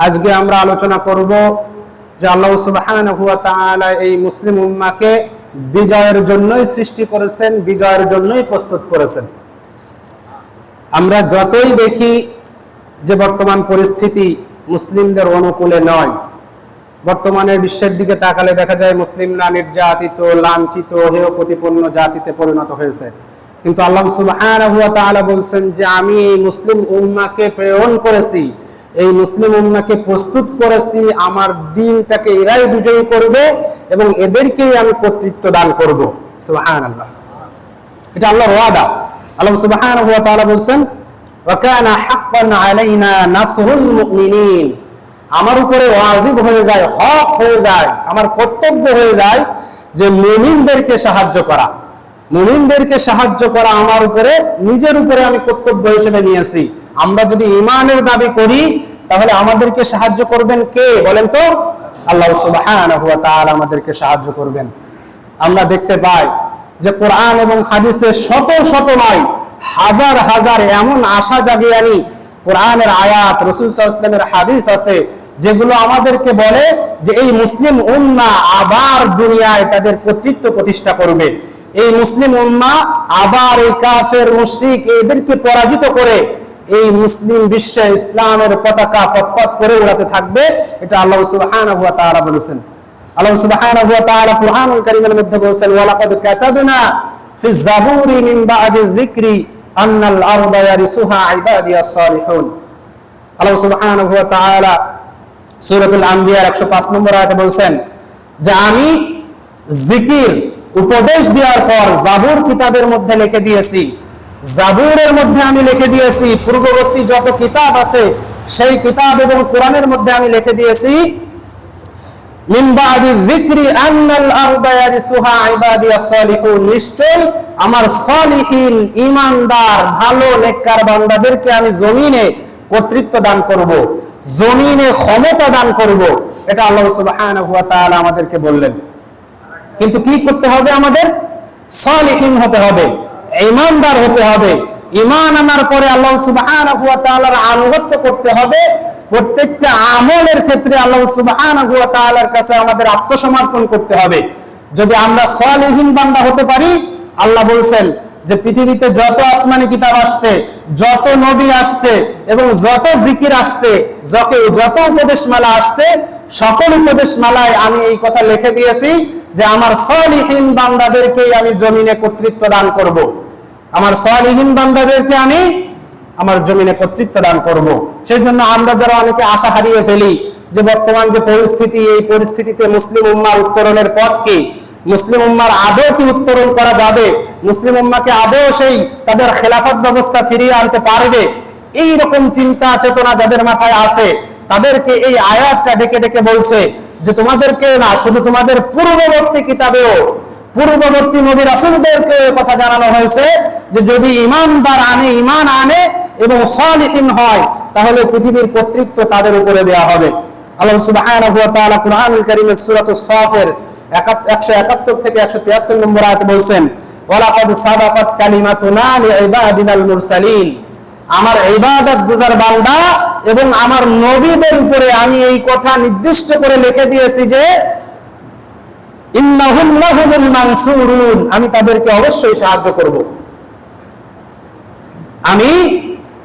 আজকে আমরা আলোচনা করব যে আল্লাহ সুবহানাহু ওয়া তাআলা এই মুসলিম উম্মাহকে বিজয়ের জন্যই সৃষ্টি করেছেন, বিজয়ের জন্যই প্রস্তুত করেছেন। আমরা যতই দেখি যে বর্তমান পরিস্থিতি মুসলিমদের অনুকূলে নয়, বর্তমানে বিশ্বের দিকে তাকালে দেখা যায় মুসলিমরা নির্যাতিত, লাঞ্ছিত, হেয় প্রতিপন্ন জাতিতে পরিণত হয়েছে। কিন্তু আল্লাহ সুবহানাহু ওয়া তাআলা বলছেন যে আমি এই মুসলিম উম্মাহকে প্রেরণ করেছি, এই মুসলিম উম্মাহকে প্রস্তুত করেছি, আমার দ্বীনটাকে এরাই বিজয়ী করবে এবং এদেরকেই আমি কর্তৃত্ব দান করব। সুবহানাল্লাহ, এটা আল্লাহর ওয়াদা। আল্লাহ সুবহানাহু ওয়া তাআলা বলছেন ওয়া কানা হাক্কান আলাইনা নাসরুল মুমিনিন, আমার উপরে ওয়াজিব হয়ে যায়, হক হয়ে যায়, আমার কর্তব্য হয়ে যায় যে মুমিনদেরকে সাহায্য করা। মুমিনদেরকে সাহায্য করা আমার উপরে, নিজের উপরে আমি কর্তব্য হিসেবে নিয়েছি। আমরা যদি ঈমানের দাবি করি তাহলে আমাদেরকে সাহায্য করবেন কে বলেন তো? আল্লাহ সুবহানাহু ওয়া তাআলা আমাদেরকে সাহায্য করবেন। আমরা দেখতে পাই যে কোরআন এবং হাদিসে শত শত নয়, হাজার হাজার এমন আশা জাগিয়ানি কোরআনের আয়াত, রাসূল সাল্লাল্লাহু আলাইহি ওয়াসাল্লামের হাদিস আছে যেগুলো আমাদেরকে বলে যে এই মুসলিম উম্মাহ আবার দুনিয়ায় তাদের কর্তৃত্ব প্রতিষ্ঠা করবে। এই মুসলিম উম্মাহ আবার এই কাফের মুশরিক এদেরকে পরাজিত করে এই মুসলিম বিশ্বে ইসলামের পতাকা পথ করে উড়াতে থাকবে। এটা আল্লাহ সুবহানাহু ওয়া তাআলা বলেছেন। আল্লাহ সুবহানাহু ওয়া তাআলা কুরআনুল কারীমের মধ্যে বলেছেন ওয়ালাকাদ কাতাবনা ফিজ জাবুরি মিন বা'দি যিকরি আন্নাল আরদা ইয়ারিসুহা ইবাদিয়াস সালিহুন। আল্লাহ সুবহানাহু ওয়া তাআলা সূরাতুল আম্বিয়ার 105 নম্বর আয়াতে বলেন যে আমি জিকির উপদেশ দেওয়ার পর জাবুর কিতাবের মধ্যে লিখে দিয়েছি, জাবুরের মধ্যে আমি লিখে দিয়েছি, পূর্ববর্তী যত কিতাব আছে সেই কিতাব এবং কোরআনের মধ্যে আমি লিখে দিয়েছি মিন বা'দি যিকরি আন্নাল আরদা ইয়ারিসুহা ইবাদিয়াস সালিহুন, নিশ্চয় আমার সালিহিন ঈমানদার ভালো নেককার বান্দাদেরকে আমি জমিনে কর্তৃত্ব দান করব, জমিনে ক্ষমতা দান করব। এটা আল্লাহ সুবহানাহু ওয়া তাআলা আমাদেরকে বললেন। কিন্তু কি করতে হবে? আমাদের সালিহিন হতে হবে, ঈমানদার হতে হবে। ঈমান আনার পরে আল্লাহ সুবহানাহু ওয়া তাআলার আনুগত্য করতে হবে। প্রত্যেকটা আমলের ক্ষেত্রে আল্লাহ সুবহানাহু ওয়া তাআলার কাছে আমাদের আত্মসমর্পণ করতে হবে। যদি আমরা সালিহিন বান্দা হতে পারি, আল্লাহ বলেন যে পৃথিবীতে যত আসমানি কিতাব আসছে, যত নবী আসছে এবং যত জিকির আসছে, যত উপদেশমালা আসছে, সকল উপদেশমালায় আমি এই কথা লিখে দিয়েছি যে আমার সালিহিন বান্দাদেরকেই আমি জমিনে কর্তৃত্ব দান করব। আমার সালিহিন বান্দাদেরকে আমি আমার জমিনে কর্তৃত্ব দান করব। সেই জন্য আমরা যারা অনেকে আশা হারিয়ে ফেলি যে বর্তমান যে পরিস্থিতি, এই পরিস্থিতিতে মুসলিম উম্মাহর উত্তরণের পথ কি, মুসলিম উম্মাহর আদৌ কি উত্তরণ করা যাবে, মুসলিম উম্মাহকে আদৌ সেই তাদের খেলাফত ব্যবস্থা ফিরিয়ে আনতে পারবে, এই রকম চিন্তা চেতনা যাদের মাথায় আছে তাদেরকে এই আয়াতটা ডেকে ডেকে বলছে যে তোমাদেরকে না, শুধু তোমাদের পূর্ববর্তী কিতাবেও পূর্ববর্তী নবী রাসূলদেরকে কথা জানানো হয়েছে যে যদি ঈমানদার আনে, ঈমান আনে এবং সালিহিন হয় তাহলে পৃথিবীর কর্তৃত্ব তাদের উপরে দেওয়া হবে। আল্লাহ সুবহানাহু ওয়া তাআলা কুরআনুল কারীমের সূরাতুস সাফের 171 থেকে 173 নম্বর আয়াতে বলেন ওয়ালাকাদ সাবাকাত কালিমাতুনা লিইবাদিনাল মুরসালিন, আমার ইবাদত গুজার বান্দা এবং আমার নবীদের উপরে আমি এই কথা নির্দিষ্ট করে লিখে দিয়েছি যে ইন্নাহুম লাহুমুল মানসুরুন, আমি তাদেরকে অবশ্যই সাহায্য করব। আমি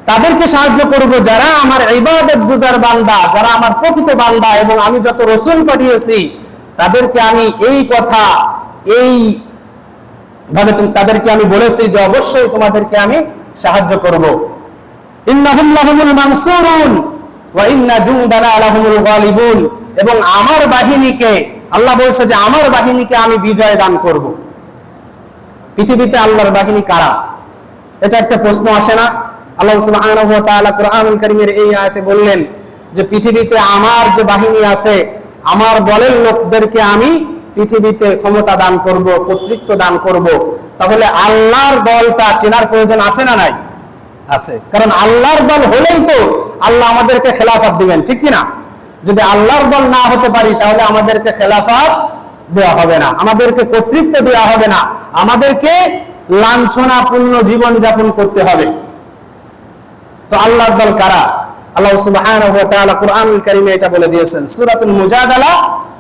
তাদেরকে সাহায্য করব যারা আমার ইবাদত গুজার বান্দা, যারা আমার প্রকৃত বান্দা, এবং আমি যত রাসূল পাঠিয়েছি তাদেরকে আমি এই কথা, এই ভাবে তাদেরকে আমি বলেছি যে অবশ্যই তোমাদেরকে আমি সাহায্য করব। ইন্নাহুম লাহুমুল মানসুরুন ওয়া ইন্না জুনদানা লাহুমুল গালিবুন, এবং আমার বাহিনীকে, আল্লাহ বলছে যে আমার বাহিনীকে আমি বিজয় দান করব। পৃথিবীতে আল্লাহর বাহিনী কারা? এটা একটা প্রশ্ন আসে না? আল্লাহ সুবহানাহু ওয়া তাআলা কুরআনুল কারীমের এই আয়াতে বললেন যে পৃথিবীতে আমার যে বাহিনী আছে, আমার দলের লোকদেরকে আমি পৃথিবীতে ক্ষমতা দান করব, কর্তৃত্ব দান করব। তাহলে আল্লাহর দলটা চেনার প্রয়োজন আছে না নাই? আছে। কারণ আল্লাহর দল হলেই তো আল্লাহ আমাদেরকে খেলাফত দিবেন, ঠিক কি না? যদি আল্লাহর দল না হতে পারি তাহলে আমাদেরকে খেলাফত দেওয়া হবে না, আমাদেরকে কর্তৃত্ব দেওয়া হবে না, আমাদেরকে লাঞ্ছনাপূর্ণ জীবন যাপন করতে হবে। তো আল্লাহর দল কারা? আল্লাহ সুবহানাহু ওয়া তাআলা কুরআনুল কারীমে এটা বলে দিয়েছেন। সূরাতুল মুজাদালা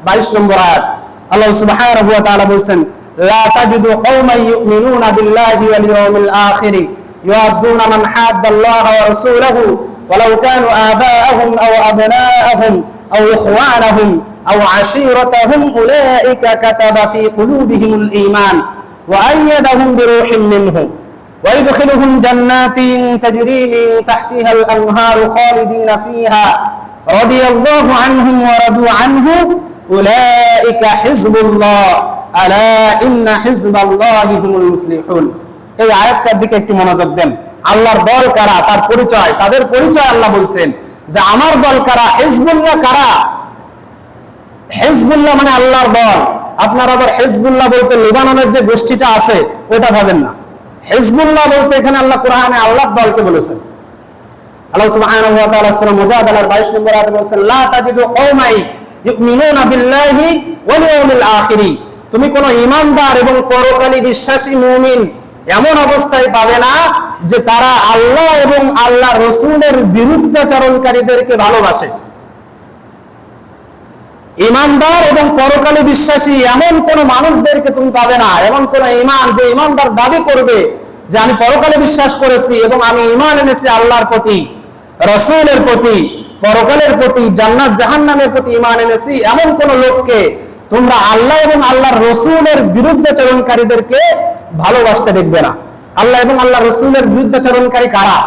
22 নম্বর আয়াত আল্লাহ সুবহানাহু ওয়া তাআলা বলেন, লা তাজিদু কওমান ইউমিনুনা বিল্লাহি ওয়াল ইয়াউমিল আখির ইউআদ্দুনা মান হাদ্দাল্লাহ ওয়া রাসূলহু ওয়ালাউ কানু আবাআহুম আও আবনাআহুম আও ইখওয়ানাহুম আও আশীরাতাহুম উলাইকা কাতাবা ফি কুলুবিহিমুল ঈমান ওয়া আইয়াদাহুম বিরূহিম মিনহু ويدخلهم جنات تجري من تحتها الأنهار خالدين فيها رضي الله عنهم ورضوا عنه أولئك حزب الله ألا إن حزب الله هم المفلحون। এই আয়াতটার দিকে একটু মনোযোগ দেন। আল্লাহর দল কারা, তার পরিচয়, তাদের পরিচয় আল্লাহ বলছেন যে আমার দল কারা, হিজবুল্লাহ কারা। হিজবুল্লাহ মানে আল্লাহর দল। আপনারা আবার হিজবুল্লাহ বলতে লেবাননের যে গোষ্ঠীটা আছে ওটা ভাবেন না। হিজবুল্লাহ বলতে এখানে আল্লাহ কোরআনে আল্লাহর দলকে বলেছেন। আল্লাহ সুবহানাহু ওয়া তাআলা সূরা মুজাদালার 22 নম্বর আয়াতে বলেছেন, লা তাজিদু কওমাই ইউমিনুনা বিল্লাহি ওয়াল ইয়াউমিল আখির। তুমি কোন ঈমানদার এবং পরকালী বিশ্বাসী মুমিন এমন অবস্থায় পাবে না যে তারা আল্লাহ এবং আল্লাহর রাসূলের বিরুদ্ধাচরণকারীদেরকে ভালোবাসে। ঈমানদার এবং পরকালে বিশ্বাসী এমন কোন মানুষদেরকে তুমি পাবে না, এমন কোন ঈমান যে ঈমানদার দাবি করবে যে আমি পরকালে বিশ্বাস করেছি এবং আমি ঈমান এনেছি আল্লাহর প্রতি, রাসূলের প্রতি, পরকালের প্রতি, জান্নাত জাহান্নামের প্রতি ঈমান এনেছি, এমন কোন লোককে তোমরা আল্লাহ এবং আল্লাহর রাসূলের বিরুদ্ধাচরণকারীদেরকে ভালোবাসতে দেখবে না। আল্লাহ এবং আল্লাহর রাসূলের বিরুদ্ধাচরণকারী কারা?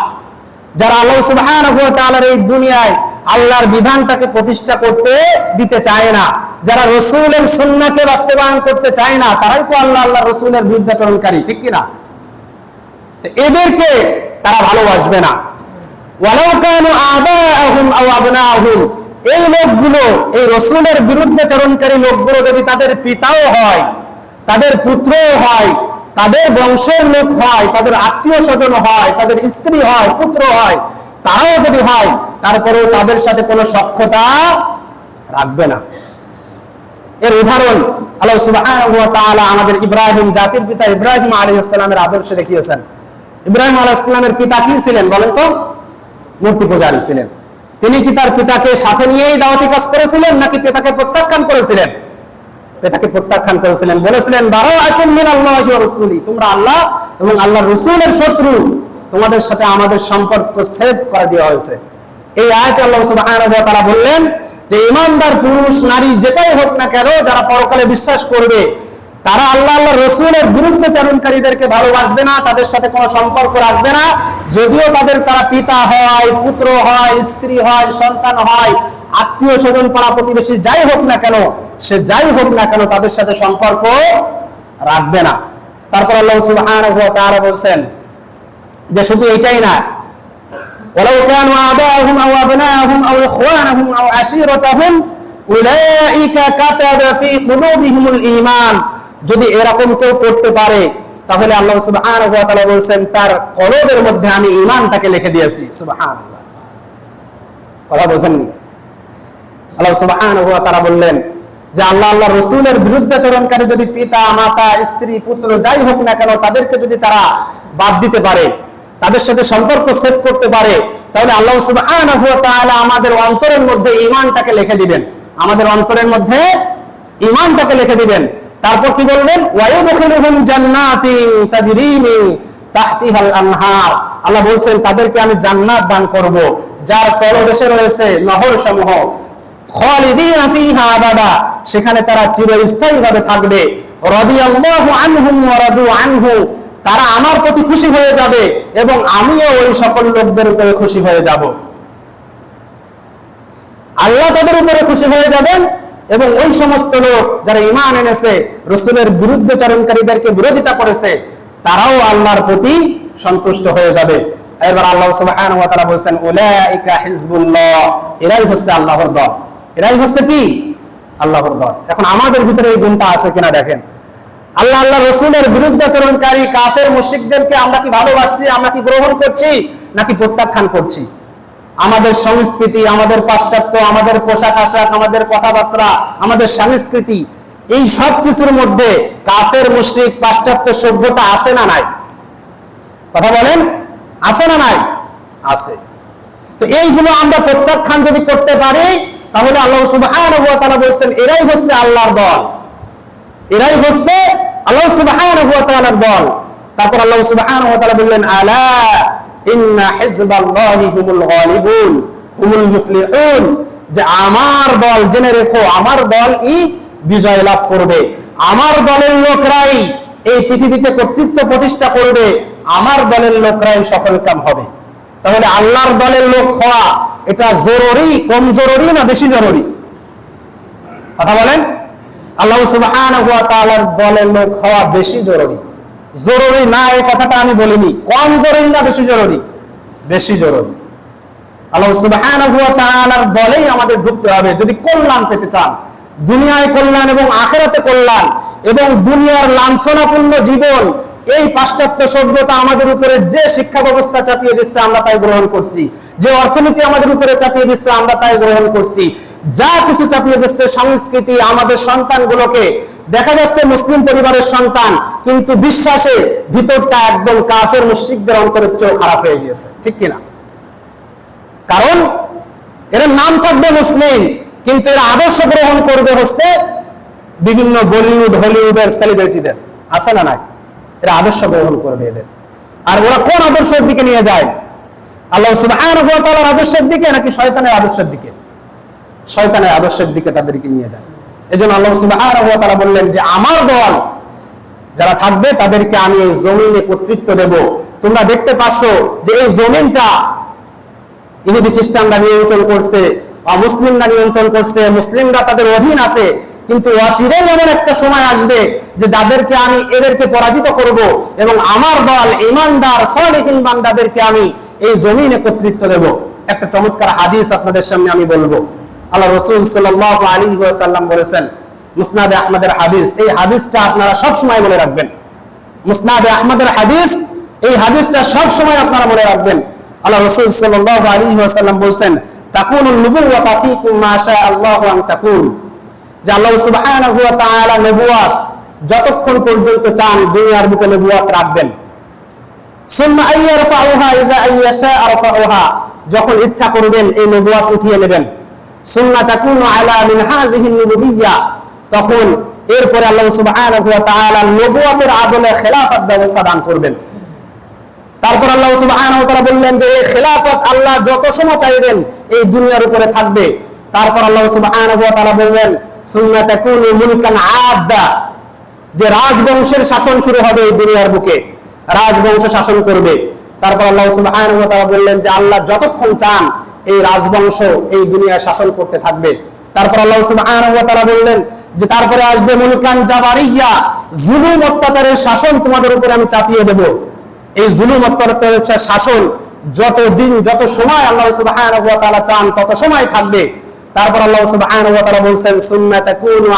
যারা আল্লাহ সুবহানাহু ওয়া তাআলার এই দুনিয়ায় আল্লাহর বিধানটাকে প্রতিষ্ঠা করতে দিতে চায় না, যারা রাসূলের সুন্নাহকে বাস্তবায়ন করতে চায় না, তারাই তো আল্লাহ আল্লাহর রাসূলের বিরুদ্ধাচরণকারী, ঠিক কি না? তো এদেরকে তারা ভালোবাসবে না। ওয়ালাউ কানু আবাআহুম আও আবনাআহুম, এই লোকগুলো, এই রাসূলের বিরুদ্ধাচরণকারী লোকগুলো যদি তাদের পিতাও হয়, তাদের পুত্রও হয়, তাদের বংশের লোক হয়, তাদের আত্মীয় স্বজন হয়, তাদের স্ত্রী হয়, পুত্র হয়, তারাও যদি হয়, তারপরেও তাদের সাথে কোনো সখ্যতা রাখবে না। এর উদাহরণ আল্লাহ সুবহানাহু ওয়া তাআলা আমাদের ইব্রাহিম, জাতির পিতা ইব্রাহিম আলাইহিস সালামের আদর্শে দেখিয়েছেন। ইব্রাহিম আলাইহিস সালামের পিতা কি ছিলেন বলেন তো? মূর্তি পূজারী ছিলেন। তিনি কি তার পিতাকে সাথে নিয়েই দাওয়াতি কাজ করেছিলেন নাকি পিতাকে প্রত্যাখ্যান করেছিলেন? পিতাকে প্রত্যাখ্যান করেছিলেন, বলেছিলেন বারাআতুম মিনাল্লাহি ওয়া রাসূলি, তোমরা আল্লাহ এবং আল্লাহর রাসূলের শত্রু, তোমাদের সাথে আমাদের সম্পর্ক ছেদ করে দেওয়া হয়েছে। এই আয়াতে আল্লাহ সুবহানাহু ওয়া তাআলা বললেন যে ঈমানদার পুরুষ নারী যেটাই হোক না কেন, যারা পরকালে বিশ্বাস করবে তারা আল্লাহ আল্লাহর রাসূলের বিরুদ্ধাচরণকারীদেরকে ভালোবাসবে না, তাদের সাথে কোনো সম্পর্ক রাখবে না, যদিও তারা পিতা হয়, পুত্র হয়, স্ত্রী হয়, সন্তান হয়, আত্মীয় স্বজন, পাড়া প্রতিবেশী যাই হোক না কেন, সে যাই হোক না কেন তাদের সাথে সম্পর্ক রাখবে না। তারপর আল্লাহ সুবহানাহু ওয়া তাআলা বলেন যে শুধু এটাই না, ওয়ালাউ কানু আবাআহুম আও আবনাআহুম আও ইখওয়ানাহুম আও আশীরাতাহুম উলাইকা কাতাবা ফি কুলুবিহিমুল ঈমান, যদি এরকম কেউ করতে পারে তাহলে আল্লাহ সুবহানাহু ওয়া তাআলা বলেন তার কলবের মধ্যে আমি ঈমানটাকে লিখে দিয়েছি। সুবহানাল্লাহ, কথা বোঝেননি? আল্লাহ সুবহানাহু ওয়া তাআলা বললেন যে আল্লাহ আল্লাহর রাসূলের বিরুদ্ধাচরণকারী যদি পিতা, মাতা, স্ত্রী, পুত্র যাই হোক না কেন তাদেরকে যদি তারা বাদ দিতে পারে, তাদের সাথে সম্পর্ক সেট করতে পারে, তাহলে আল্লাহ সুবহানাহু ওয়া তাআলা আমাদের অন্তরের মধ্যে ঈমানটাকে লিখে দিবেন, আমাদের অন্তরের মধ্যে ঈমানটাকে লিখে দিবেন। তারপর কি বলবেন? ওয়ায়ুদখিলুহুম জান্নাতিন তাজরি মিন তাহতিহাল আনহার, আল্লাহ বলেন তাদেরকে আমি জান্নাত দান করব যার তলদেশে রয়েছে নহরসমূহ, খালিদিনা ফিহা আবাদা, সেখানে তারা চিরস্থায়ীভাবে থাকবে। রাদিয়াল্লাহু আনহুম ওয়া রাদু আনহু, তারা আমার প্রতি খুশি হয়ে যাবে এবং আমিও ওই সকল লোকদের উপরে খুশি হয়ে যাব। আল্লাহ তাদের উপরে খুশি হয়ে যাবেন এবং ওই সমস্ত লোক যারা ঈমান এনেছে, রাসূলের বিরুদ্ধাচরণকারীদেরকে বিরোধিতা করেছে, তারাও আল্লাহর প্রতি সন্তুষ্ট হয়ে যাবে। এবার আল্লাহ সুবহানাহু ওয়া তাআলা বলেন উলাইকা হিজবুল্লাহ, এরাই হচ্ছে আল্লাহর দল। এরাই হচ্ছে কি? আল্লাহর দল। এখন আমাদের ভিতরে এই গুণটা আছে কিনা দেখেন। আল্লাহ আল্লাহ রাসূলের বিরুদ্ধাচরণকারী কাফের মুশরিকদেরকে আমরা কি ভালোবাসছি, আমরা কি গ্রহণ করছি নাকি প্রত্যাখ্যান করছি? আমাদের সংস্কৃতি, আমাদের পাশ্চাত্য, আমাদের পোশাক আশাক, আমাদের কথাবার্তা, আমাদের সংস্কৃতি, এই সব কিছুর মধ্যে কাফের মুশরিক পাশ্চাত্য সভ্যতা আছে না নাই? কথা বলেন, আছে না নাই? আছে। তো এইগুলো আমরা প্রত্যাখ্যান যদি করতে পারি, তাহলে আল্লাহ সুবহানাহু ওয়া তাআলা বলেন এরাই হচ্ছে আল্লাহর দল, এরাই হচ্ছে আল্লাহ সুবহানাহু ওয়া তাআলার দল। তারপর আল্লাহ সুবহানাহু ওয়া তাআলা বললেন আলা ইন্না হিজবাল্লাহি হুমুল গালিবুন হুমুল মুফলিহুন, যে আমার দল, জেনে রেখো আমার দলই বিজয় লাভ করবে, আমার দলের লোকরাই এই পৃথিবীতে কর্তৃত্ব প্রতিষ্ঠা করবে, আমার দলের লোকরাই সফলকাম হবে। তাহলে আল্লাহর দলের লোক হওয়া এটা জরুরি, কম জরুরি না বেশি জরুরি? কথা বলেন। আল্লাহ সুবহানাহু ওয়া তাআলার দলের লোক হওয়া বেশি জরুরি। জরুরি না এই কথাটা আমি বলিনি, কম জরুরি না বেশি জরুরি? বেশি জরুরি। আল্লাহ সুবহানাহু ওয়া তাআলার দলেই আমাদের ঢুকতে হবে যদি কল্যাণ পেতে চান, দুনিয়ায় কল্যাণ এবং আখিরাতে কল্যাণ, এবং দুনিয়ার লাঞ্ছনাপূর্ণ জীবন, এই পাশ্চাত্য সভ্যতা আমাদের উপরে যে শিক্ষা ব্যবস্থা চাপিয়ে দিচ্ছে আমরা তাই গ্রহণ করছি, যে অর্থনীতি আমাদের উপরে চাপিয়ে দিচ্ছে আমরা তাই গ্রহণ করছি, যা কিছু চাপিয়ে দিচ্ছে সংস্কৃতি, আমাদের সন্তানগুলোকে দেখা যাচ্ছে মুসলিম পরিবারের সন্তান, কিন্তু বিশ্বাসে ভিতরটা একদম কাফের মুশরিকদের অন্তরের চেয়ে খারাপ হয়ে গিয়েছে, ঠিক কিনা? কারণ এর নাম থাকবে মুসলিম, কিন্তু এর আদর্শ গ্রহণ করবে হচ্ছে বিভিন্ন বলিউড হলিউডের সেলিব্রিটিদের, আছে না নাই? এরা আদর্শ গ্রহণ করবে এদের। আর ওরা কোন আদর্শের দিকে নিয়ে যায়? আল্লাহ সুবহানাহু ওয়া তাআলার আদর্শের দিকে নাকি শয়তানের আদর্শের দিকে? শয়তানের আদর্শের দিকে তাদেরকে নিয়ে যায়। এজন্য আল্লাহ সুবহানাহু ওয়া তাআলা বললেন যে আমার দল যারা থাকবে তাদেরকে আমি এই জমিনে কর্তৃত্ব দেব। তোমরা দেখতে পাচ্ছ যে এই জমিনটা ইহুদি খ্রিস্টানরা নিয়ন্ত্রণ করছে, অমুসলিমরা নিয়ন্ত্রণ করছে, মুসলিমরা তাদের অধীন আছে, কিন্তু অচিরেই এমন একটা সময় আসবে যে যাদেরকে আমি এদেরকে পরাজিত করব এবং আমার দল ঈমানদার সালিহিন বান্দাদেরকে আমি এই জমিনে কর্তৃত্ব দেব। একটা চমৎকার হাদিস আপনাদের সামনে আমি বলবো। আল্লাহ রাসূল সাল্লাল্লাহু আলাইহি ওয়াসাল্লাম বলেছেন, মুসনাদে আহমদের হাদিস, এই হাদিসটা আপনারা সব সময় মনে রাখবেন। মুসনাদে আহমদের হাদিস, এই হাদিসটা সব সময় আপনারা মনে রাখবেন। আল্লাহ রাসূল সাল্লাল্লাহু আলাইহি ওয়াসাল্লাম বলেছেন তাকুনুন নুবুওয়াতু ফীকুম মা শা আল্লাহু আন তাকুন, যে আল্লাহ সুবহানাহু ওয়া তাআলা নবুয়ত যতক্ষণ পর্যন্ত চান দুনিয়ার বুকে নবুয়ত রাখবেন। সুম্মা আইয়ারফাউহা ইযা আইয়াশা আরফাউহা, যখন ইচ্ছা করবেন এই নবুয়ত উঠিয়ে নেবেন। সুম্মা তাকুনু আলা মিনহাজিহিন নুবুবিয়্যা, তখন এরপরে আল্লাহ সুবহানাহু ওয়া তাআলা নবুয়তের আদলে খেলাফত ব্যবস্থা দান করবেন। তারপর আল্লাহ সুবহানাহু ওয়া তাআলা বললেন যে এই খেলাফত আল্লাহ যত সময় চাইবেন এই দুনিয়ার উপরে থাকবে। তারপর আল্লাহ সুবহানাহু ওয়া তাআলা বললেন সুম্মা তাকুনু মুলকান আদা, যে রাজবংশের শাসন শুরু হবে এই দুনিয়ার বুকে, রাজবংশ শাসন করবে। তারপর আল্লাহ সুবহানাহু ওয়া তাআলা বললেন যে আল্লাহ যতক্ষণ চান এই রাজবংশ এই দুনিয়ায় শাসন করতে থাকবে। তারপর আল্লাহ সুবহানাহু ওয়া তাআলা বললেন যে তারপরে আসবে মুলকান জাবারিয়া, জুলুম অত্যাচারের শাসন তোমাদের উপরে আমি চাপিয়ে দেব। এই জুলুম অত্যাচারের শাসন যতদিন যত সময় আল্লাহ সুবহানাহু ওয়া তাআলা চান তত সময় থাকবে। তারপর আল্লাহ সুবহানাহু ওয়া তাআলা বলেন সুম্মা তাকুনু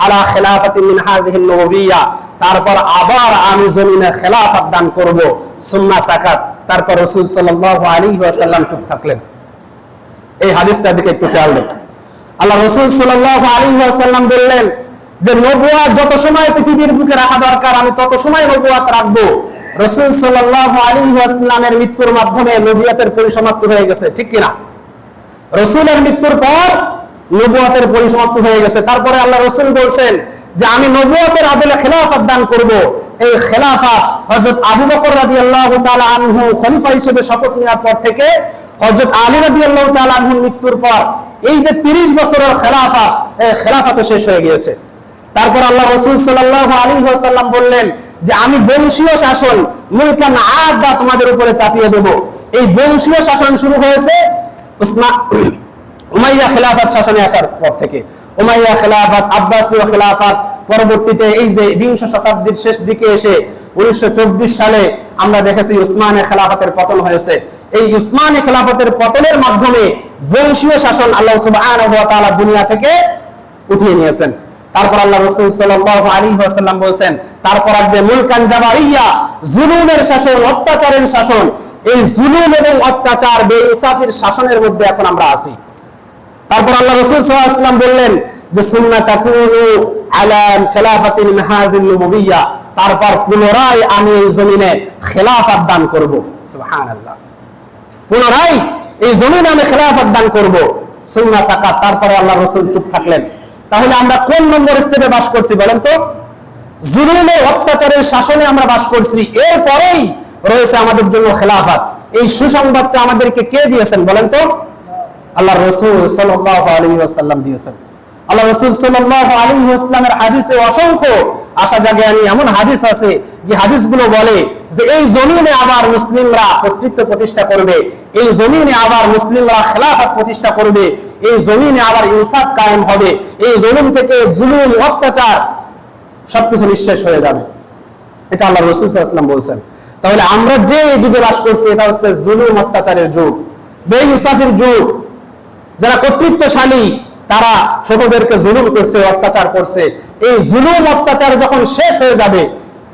আলা খিলাফাতিন মিন হাযিহিন নুবুবিয়্যা, তারপর আবার আমি জমিনে খেলাফত দান করব। সুম্মা সাকাত, তারপর রাসূল সাল্লাল্লাহু আলাইহি ওয়াসাল্লাম চুপ থাকলেন। এই হাদিসটার দিকে একটু খেয়াল রাখুন। আল্লাহ রাসূল সাল্লাল্লাহু আলাইহি ওয়াসাল্লাম বললেন যে নবুয়ত যত সময় পৃথিবীর বুকে রাখা দরকার আমি তত সময় নবুয়ত রাখবো। রাসূল সাল্লাল্লাহু আলাইহি ওয়াসাল্লামের মৃত্যুর মাধ্যমে নবুয়তের পরিসমাপ্তি হয়ে গেছে, ঠিক কি না? রাসূলের মৃত্যুর পর নবুয়তের পরিসমাপ্তি হয়ে গেছে। তারপরে আল্লাহ রাসূল বলেন যে আমি নবুয়তের আদলে খেলাফত দান করব। এই খেলাফত হযরত আবু বকর রাদিয়াল্লাহু তাআলা আনহু খলিফা হিসেবে শপথ নেওয়ার পর থেকে হযরত আলী রাদিয়াল্লাহু তাআলা আনহুর মৃত্যুর পর এই যে 30 বছরের খেলাফত, এই খেলাফত শেষ হয়ে গিয়েছে। তারপর আল্লাহ রাসূল সাল্লাল্লাহু আলাইহি ওয়াসাল্লাম বললেন যে আমি বংশীয় শাসন মুলকান আদা তোমাদের উপরে চাপিয়ে দেব। এই বংশীয় শাসন শুরু হয়েছে উমাইয়া খেলাফত শাসনে আসার পর থেকে। উমাইয়া খেলাফত, আব্বাসীয় খেলাফত, পরবর্তীতে এই যে 20 শতাব্দীর শেষ দিকে এসে 1924 সালে আমরা দেখেছি উসমানের খেলাফতের পতন হয়েছে। এই উসমানী খেলাফতের পতনের মাধ্যমে বংশীয় শাসন আল্লাহ সুবহানাহু ওয়া তাআলা দুনিয়া থেকে উঠিয়ে নিয়েছেন। তারপর আল্লাহ রাসূল সাল্লাল্লাহু আলাইহি ওয়াসাল্লাম বলেন তারপর আসবে মুলকান জাবারিয়া, জুলুমের শাসন, অত্যাচারের শাসন। এই জুলুম এবং অত্যাচার বেইনসাফির শাসনের মধ্যে এখন আমরা আছি। তারপর আল্লাহ রাসূল সাল্লাল্লাহু আলাইহি ওয়াসাল্লাম বললেন যে সুন্নাহ তাকুনু আলা খিলাফাতিন মিন হাযিল নুবুবিয়্যা, তারপর পুনরায় আমি এই জমিনে খেলাফত দান করব। সুবহানাল্লাহ, পুনরায় এই জমিনে আমি খেলাফত দান করব। সুন্নাহ সাকাত, তারপরে আল্লাহ রাসূল চুপ থাকলেন। তাহলে আমরা কোন নম্বর স্টেপে বাস করছি বলেন তো? জুলুমের, অত্যাচারের শাসনে আমরা বাস করছি, এরপরেই রয়েছে আমাদের জন্য খেলাফত। এই সুসংবাদটা আমাদেরকে কে দিয়েছেন বলেন তো? আল্লাহ রাসূল সাল্লাল্লাহু আলাইহি ওয়াসাল্লাম দিয়েছেন। আল্লাহ রাসূল সাল্লাল্লাহু আলাইহি ওয়াসাল্লামের হাদিসে অসংখ্য আশা জাগানি এমন হাদিস আছে যে হাদিসগুলো বলে যে এই জমিনে আবার মুসলিমরা কর্তৃত্ব প্রতিষ্ঠা করবে, এই জমিনে আবার মুসলিমরা খেলাফত প্রতিষ্ঠা করবে, এই জমিনে আবার ইনসাফ কায়েম হবে, এই জমিন থেকে জুলুম, অত্যাচার সবকিছু নিঃশেষ হয়ে যাবে। এটা আল্লাহ রাসূল সাল্লাল্লাহু আলাইহি ওয়াসাল্লাম বলেছেন। তাহলে আমরা যে যুগে বাস করছি এটা হচ্ছে জুলুম, অত্যাচারের যুগ, বেইনসাফের যুগ। যারা কর্তৃত্বশালী তারা ছোটদেরকে জুলুম করছে, অত্যাচার করছে। এই জুলুম, অত্যাচার যখন শেষ হয়ে যাবে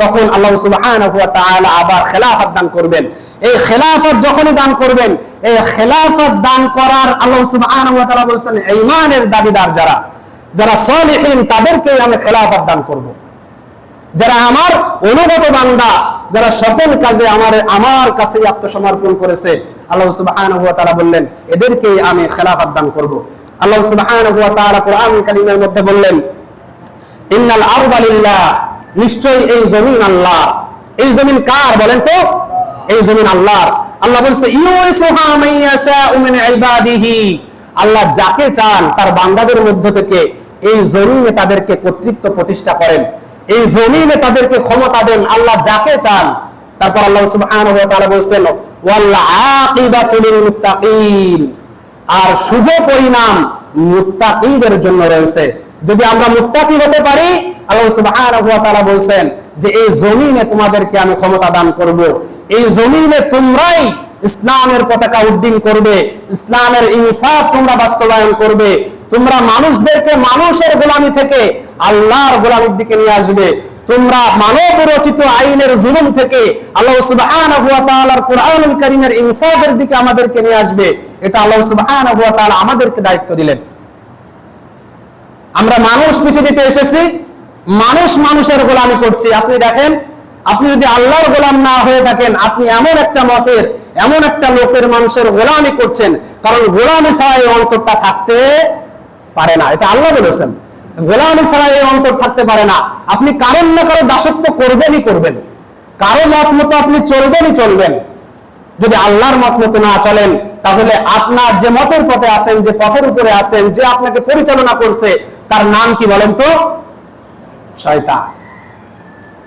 তখন আল্লাহ সুবহানাহু ওয়া তাআলা আবার খেলাফত দান করবেন। এই খেলাফত যখনই দান করবেন, এই খেলাফত দান করার আল্লাহ সুবহানাহু ওয়া তাআলা বলেছেন ঈমানের দাবিদার যারা সালিহিন তাদেরকে আমি খেলাফত দান করব। যারা আমার অনুগত বান্দা, যারা সকল কাজে আমার কাছে আত্মসমর্পণ করেছে, আল্লাহ সুবহানাহু ওয়া তাআলা বললেন এদেরকে আমি খেলাফত দান করব। আল্লাহ সুবহানাহু ওয়া তাআলা কোরআনুল কারীমের মধ্যে বললেন ইন্নাল আরদা লিল্লাহ, নিশ্চয়ই এই জমিন আল্লাহর। এই জমিন কার বলেন তো? এই জমিন আল্লাহর। আল্লাহ বলছে ইউরিসুহা মান ইয়াশাউ মিন ইবাদিহি, আল্লাহ যাকে চান তার বান্দাদের মধ্য থেকে এই জমিনে তাদেরকে কর্তৃত্ব প্রতিষ্ঠা করেন, এই জমিনে তাদেরকে ক্ষমতা দেন আল্লাহ যাকে চান। তারপর আল্লাহ সুবহানাহু ওয়া তাআলা বলেছেন ওয়াল আকিবাতু লিল মুত্তাকিন, আর শুভ পরিণাম মুত্তাকিদের জন্য রয়েছে। যদি আমরা মুত্তাকি হতে পারি, আল্লাহ সুবহানাহু ওয়া তাআলা বলেন যে এই জমিনে তোমাদেরকে আমি ক্ষমতা দান করব, এই জমিনে তোমরাই ইসলামের পতাকা উড্ডীন করবে, ইসলামের ইনসাফ তোমরা বাস্তবায়ন করবে, তোমরা মানুষদেরকে মানুষের গোলামি থেকে আল্লাহর গোলামির দিকে নিয়ে আসবে, তোমরা মানব রচিত আইনের জুলুম থেকে আল্লাহ সুবহানাহু ওয়া তাআলার কোরআনুল কারীমের ইনসাফের দিকে আমাদেরকে নিয়ে আসবে। এটা আল্লাহ সুবহানাহু ওয়া তাআলা আমাদেরকে দায়িত্ব দিলেন। আমরা মানুষ পৃথিবীতে এসেছি, মানুষ মানুষের গোলামি করছি। আপনি দেখেন, আপনি যদি আল্লাহর গোলাম না হয়ে থাকেন, আপনি এমন একটা মতের, এমন একটা লোকের, মানুষের গোলামি করছেন, কারণ গোলামি ছাড়া এই অন্তরটা থাকতে পারে না। এটা আল্লাহ বলেছেন, গোলামি ছাড়া এই অন্তর থাকতে পারে না। আপনি কারণ না কারো দাসত্ব করবেনই করবেন, কারো মত মতো আপনি চলবেন। যদি আল্লাহর মত মতো না চলেন, তাহলে আপনার যে মতের পথে আছেন, যে পথের উপরে আছেন, যে আপনাকে পরিচালনা করছে, তার নাম কি বলেন তো? শয়তান।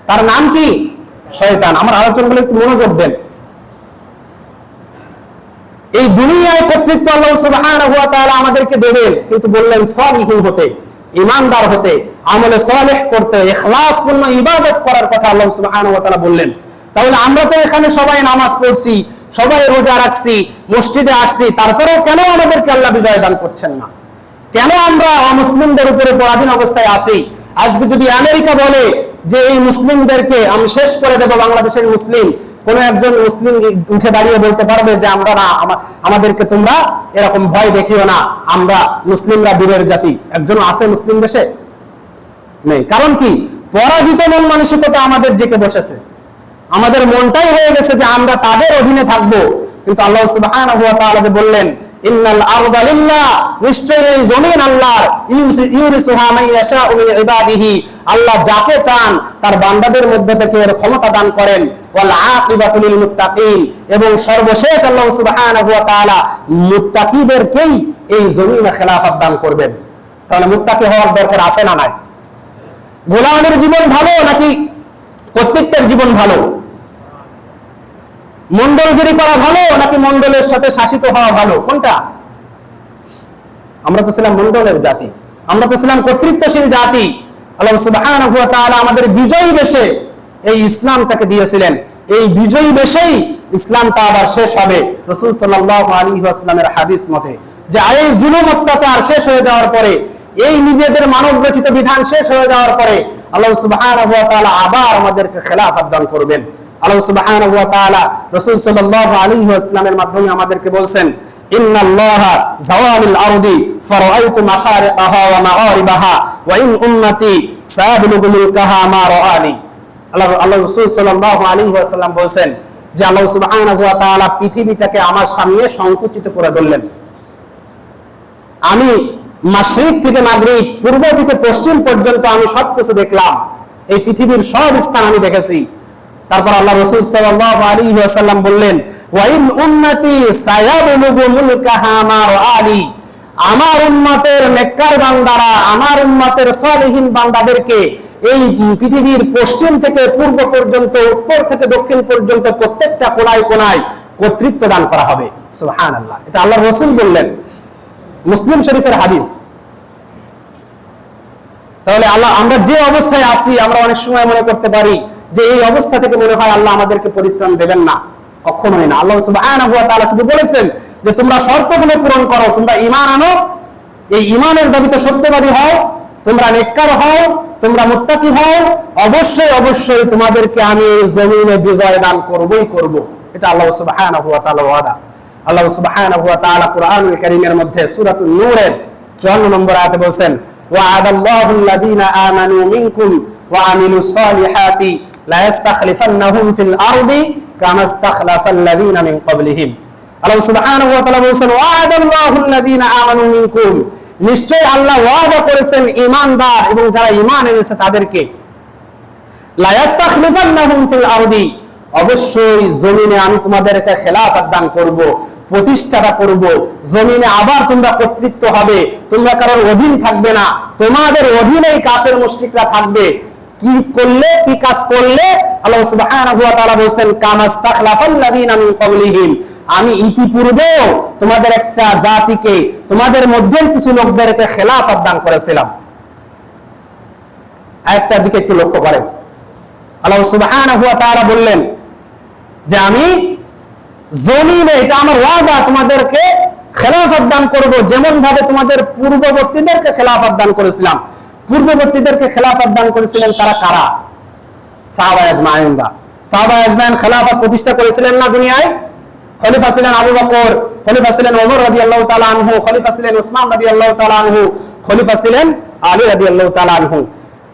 তার নাম কি? শয়তান। আমার আলোচনাগুলো একটু মনোযোগ দেন। এই দুনিয়ায় কর্তৃত্ব আল্লাহ সুবহানাহু ওয়া তাআলা আমাদেরকে দেবেন, কিন্তু বললেন সালিহিন হতে, ঈমানদার হতে, আমলে সালেহ করতে, ইখলাসপূর্ণ ইবাদত করার কথা আল্লাহ সুবহানাহু ওয়া তাআলা বললেন। তাহলে আমরা তো এখানে সবাই নামাজ পড়ছি, সবাই রোজা রাখছি, মসজিদে আসছি, তারপরেও কেন আমাদেরকে আল্লাহ বিজয় দান করছেন না? কেন আমরা মুসলিমদের উপরে পরাধীন অবস্থায় আছি? আজকে যদি আমেরিকা বলে যে এই মুসলিমদেরকে আমি শেষ করে দেব, বাংলাদেশের মুসলিম, কোন একজন মুসলিম উঠে দাঁড়িয়ে বলতে পারবে যে আমরা না, আমাদেরকে তোমরা এরকম ভয় দেখিও না, আমরা মুসলিমরা বীরের জাতি? একজন আছে মুসলিম দেশে? নেই। কারণ কি? পরাজিত মন মানসিকতা আমাদের জেকে বসেছে। আমাদের মনটাই হয়ে গেছে যে আমরা তাদের অধীনে থাকবো। কিন্তু আল্লাহ সুবহানাহু ওয়া তাআলা বললেন ইন্নাল আরদা লিল্লাহ, নিশ্চয়ই এই জমিন আল্লাহর, ইউরিসুহা মান ইয়াশাউ মিন ইবাদিহি, আল্লাহ যাকে চান তার বান্দাদের মধ্যে থেকে এর ক্ষমতা দান করেন। ওয়াল আকিবাতু লিল মুত্তাকিন, এবং সর্বশেষ আল্লাহ সুবহানাহু ওয়া তাআলা মুত্তাকিদেরকেই এই জমিনে খেলাফত দান করবেন। তাহলে মুত্তাকি হওয়ার দরকার আছে না নাই? গোলামের জীবন ভালো নাকি কর্তৃত্বের জীবন ভালো? মন্ডলগিরি করা ভালো নাকি মন্ডলের সাথে শাসিত হওয়া ভালো? কোনটা? আমরা তো ছিলাম মন্ডলের জাতি, আমরা তো ছিলাম কর্তৃত্বশীল জাতি। আল্লাহ সুবহানাহু ওয়া তাআলা আমাদের বিজয়ী বেশে এই ইসলামটাকে দিয়েছিলেন। এই বিজয়ী বেশেই ইসলামটা আবার শেষ হবে। রাসূল সাল্লাল্লাহু আলাইহি ওয়াসাল্লামের হাদিস মতে যে এই জুলুম অত্যাচার শেষ হয়ে যাওয়ার পরে, এই নিজেদের মানব রচিত বিধান শেষ হয়ে যাওয়ার পরে আল্লাহ সুবহানাহু ওয়া তাআলা আবার আমাদেরকে খেলাফত দান করবেন। আল্লাহ সুবহানাহু ওয়া তাআলা রাসূল সাল্লাল্লাহু আলাইহি ওয়াসাল্লামের মাধ্যমে আমাদেরকে বলেন ইন্নাল্লাহা যাওয়ালিল আরদি ফারাআইতু মাশারিকাহা ওয়া মাগারিবাহা ওয়া ইন উম্মতি সায়াবলুগু মিলকাহা মা রাআনি। আল্লাহ রাসূল সাল্লাল্লাহু আলাইহি ওয়াসাল্লাম বলেন যে আল্লাহ সুবহানাহু ওয়া তাআলা পৃথিবীটাকে আমার সামনে সংকুচিত করে ধরলেন। আমি মাশরিক থেকে মাগরিব, পূর্ব থেকে পশ্চিম পর্যন্ত আমি সবকিছু দেখলাম, এই পৃথিবীর সব স্থান আমি দেখেছি। তারপর আল্লাহ রাসূল সাল্লাল্লাহু আলাইহি ওয়াসাল্লাম বললেন, ওয়া ইন উম্মতি সায়াবলুগু মুলকাহা মা রাআলি, আমার উম্মতের নেককার বান্দারা, আমার উম্মতের সালিহিন বান্দাদেরকে এই পৃথিবীর পশ্চিম থেকে পূর্ব পর্যন্ত, উত্তর থেকে দক্ষিণ পর্যন্ত প্রত্যেকটা কোণায় কোণায় কর্তৃত্ব দান করা হবে। সুবহানাল্লাহ, এটা আল্লাহর রাসূল বললেন, মুসলিম শরীফের হাদিস। তাহলে আল্লাহ, আমরা যে অবস্থায় আছি, আমরা অনেক সময় মনে করতে পারি যে এই অবস্থা থেকে মনে হয় আল্লাহ আমাদেরকে পরিত্রাণ দেবেন না, কখনোই না। আল্লাহ সুবহানাহু ওয়া তাআলা শুধু বলেছেন যে তোমরা শর্তগুলো পূরণ করো, তোমরা ঈমান আনো, এই ঈমানের দাবিতে সত্যবাদী হও, তোমরা নেককার হও, তোমরা মুত্তাকি হও, অবশ্যই অবশ্যই তোমাদেরকে আমি এই জমিনে বিজয় দান করবই করব। এটা আল্লাহ সুবহানাহু ওয়া তাআলার ওয়াদা। আল্লাহ সুবহানাহু ওয়া তাআলা কুরআনুল কারীমের মধ্যে সূরাতুন নূরের 54 নম্বর আয়াতে বলেন, ওয়া'আদাল্লাহুল লাযীনা আমানু মিনকুম ওয়া আমিলুস সালিহাতি লা ইস্তাখলিফান্নাহুম ফিল আরদি কামা ইস্তাখলাফাল লাযীনা মিন ক্বাবলিহিম। আল্লাহ সুবহানাহু ওয়া তাআলা বলেন, ওয়া'আদাল্লাহুল লাযীনা আমানু মিনকুম, নিশ্চয় আল্লাহ ওয়াদা করেছেন ঈমানদার এবং যারা ঈমান এনেছে তাদেরকে, লা ইস্তাখলিফান্নাহুম ফিল আরদি, অবশ্যই জমিনে আমি তোমাদেরকে খেলাফত দান করব, প্রতিষ্ঠাটা করব, জমিনে আবার তোমরা কর্তৃত্ব হবে, তোমরা কারোর অধীন থাকবে না, তোমাদের অধীনেই কাফের মুশরিকরা থাকবে। কি করলে, কি কাজ করলে? আল্লাহ সুবহানাহু ওয়া তাআলা বলেন, কামা ইস্তাখলাফাল লাযীনা মিন ক্বাবলিহিম, আমি ইতিপূর্বে তোমাদের একটা জাতিকে, তোমাদের মধ্যে কিছু লোকদেরকে খেলাফত দান করেছিলাম। আয়াতটার দিকে একটু লক্ষ্য করেন। আল্লাহ সুবহানাহু ওয়া তাআলা বললেন যে আমি জমিনে, এটা আমার ওয়াদা, তোমাদেরকে খেলাফত দান করব, যেমন ভাবে তোমাদের পূর্ববর্তীদেরকে খেলাফত দান করেছিলাম। পূর্ববর্তীদেরকে খেলাফত দান করেছিলেন তারা কারা? সাহাবা আজমাইনরা। সাহাবা আজমাইন খেলাফত প্রতিষ্ঠা করেছিলেন না দুনিয়ায়? খলিফা ছিলেন আবু বকর, খলিফা ছিলেন ওমর রাদিয়াল্লাহু তাআলা আনহু, খলিফা ছিলেন উসমান রাদিয়াল্লাহু তাআলা আনহু, খলিফা ছিলেন আলী রাদিয়াল্লাহু তাআলা আনহু।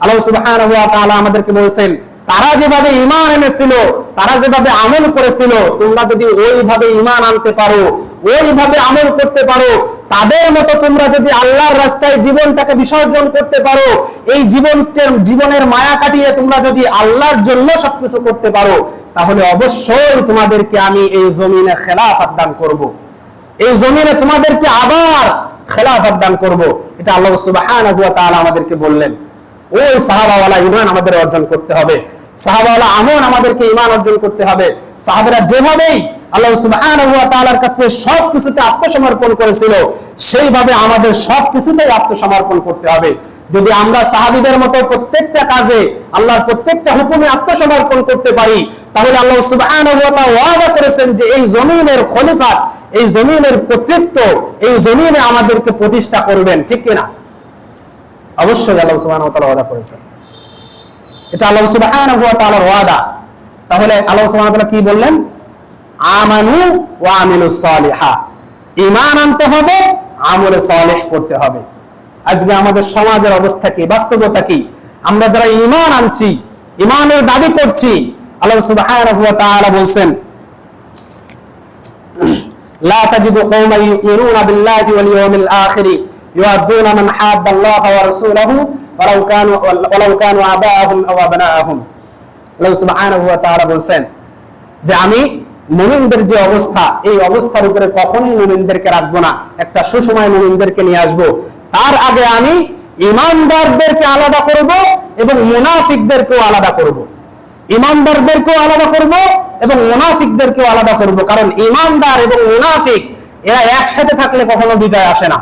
আল্লাহ সুবহানাহু ওয়া তাআলা আমাদেরকে বলেছেন, তারা যেভাবে ঈমান এনেছিল, তারা যেভাবে আমল করেছিল, তোমরা যদি ওইভাবে ঈমান আনতে পারো, ওইভাবে আমল করতে পারো, তাদের মতো তোমরা যদি আল্লাহর রাস্তায় জীবনটাকে বিসর্জন করতে পারো, এই জীবনের মায়া কাটিয়ে তোমরা যদি আল্লাহর জন্য সবকিছু করতে পারো, তাহলে অবশ্যই তোমাদেরকে আমি এই জমিনে খেলাফত দান করব, এই জমিনে তোমাদেরকে আবার খেলাফত দান করব। এটা আল্লাহ সুবহানাহু ওয়া তাআলা আমাদেরকে বললেন। ওই সাহাবাওয়ালা ঈমান আমাদের অর্জন করতে হবে, সাহাবাওয়ালা আমল আমাদেরকে ঈমান অর্জন করতে হবে। সাহাবারা যেভাবেই আল্লাহ সুবহানাহু ওয়া তাআলার কাছে সবকিছুতে আত্মসমর্পণ করেছিল, সেইভাবে আমাদের সবকিছুতেই আত্মসমর্পণ করতে হবে। যদি আমরা সাহাবীদের মতো প্রত্যেকটা কাজে, আল্লাহর প্রত্যেকটা হুকুমে আত্মসমর্পণ করতে পারি, তাহলে আল্লাহ সুবহানাহু ওয়া তাআলা ওয়াদা করেছেন যে এই জমিনের খলিফা, এই জমিনের কর্তৃত্ব, এই জমিনে আমাদেরকে প্রতিষ্ঠা করবেন, ঠিক কিনা? অবশ্যই আল্লাহ সুবহানাহু ওয়া তাআলা ওয়াদা করেছেন। এটা আল্লাহ সুবহানাহু ওয়া তাআলার ওয়াদা। তাহলে আল্লাহ সুবহানাহু ওয়া তাআলা কি বললেন? আমানু ওয়া আমিলুস সালিহা, ঈমান আনতে হবে, আমলে সালেহ করতে হবে। আজকে আমাদের সমাজের অবস্থা কি, বাস্তবতা কি? আমরা যারা ঈমান আনছি, ঈমানের দাবি করছি, আল্লাহ সুবহানাহু ওয়া তাআলা বলেন, লা তাজিদু কওমান ইউমিনুনা বিল্লাহি ওয়াল ইয়াউমিল আখির ইউআদ্দুনা মান হাদ্দাল্লাহা ওয়া রাসূলাহু ওয়ালাউ কানু আবাআহুম আও আবনাআহুম। আল্লাহ সুবহানাহু ওয়া তাআলা বলেন যে আমি মুমিনদের যে অবস্থা, এই অবস্থার উপরে কখনোই মুমিনদেরকে রাখবো না, একটা সুসময় মুমিনদেরকে নিয়ে আসবো। তার আগে আমি ঈমানদারদেরকে আলাদা করব এবং মুনাফিকদেরকেও আলাদা করব। ঈমানদারদেরকেও আলাদা করব এবং মুনাফিকদেরকেও আলাদা করব, কারণ ঈমানদার এবং মুনাফিক এরা একসাথে থাকলে কখনো বিজয় আসে না।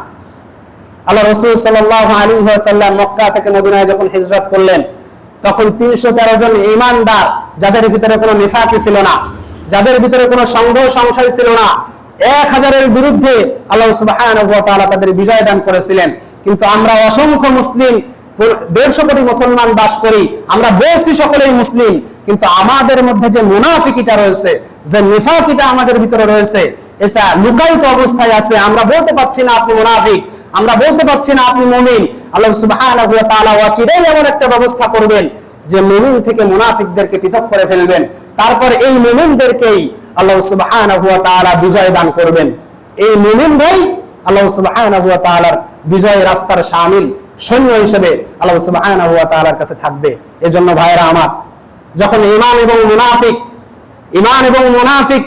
আল্লাহ রাসূল সাল্লাল্লাহু আলাইহি ওয়াসাল্লাম মক্কা থেকে মদিনায় যখন হিজরত করলেন, তখন 313 জন ঈমানদার, যাদের ভিতরে কোনো নিফাকি ছিল না, যাদের ভিতরে কোনো সন্দেহ সংশয় ছিল না, 1000-এর বিরুদ্ধে আল্লাহ সুবহানাহু ওয়া তাআলা তাদের বিজয় দান করেছিলেন। কিন্তু আমরা অসংখ্য মুসলিম, 150 কোটি মুসলমান বাস করি, আমরা বলছি সকলেই মুসলিম, কিন্তু আমাদের মধ্যে যে মুনাফিকিটা রয়েছে, যে নিফাকিটা আমাদের ভিতরে রয়েছে, এটা লুকায়িত অবস্থায় আছে। আমরা বলতে পারছি না আপনি মুনাফিক, আমরা বলতে পারছি না আপনি মুমিন। আল্লাহ সুবহানাহু ওয়া তাআলা অচিরেই এমন একটা ব্যবস্থা করবেন যে মুমিন থেকে মুনাফিকদেরকে পৃথক করে ফেলবেন। তারপর এই মুমিনদেরকেই আল্লাহ সুবহানাহু ওয়া তাআলা বিজয় দান করবেন। এই মুমিনরাই আল্লাহ সুবহানাহু ওয়া তাআলার বিজয় রাস্তার শামিল সৈন্য হিসেবে আল্লাহ সুবহানাহু ওয়া তাআলার কাছে থাকবে। এজন্য ভাইরা আমার, যখন ঈমান এবং মুনাফিক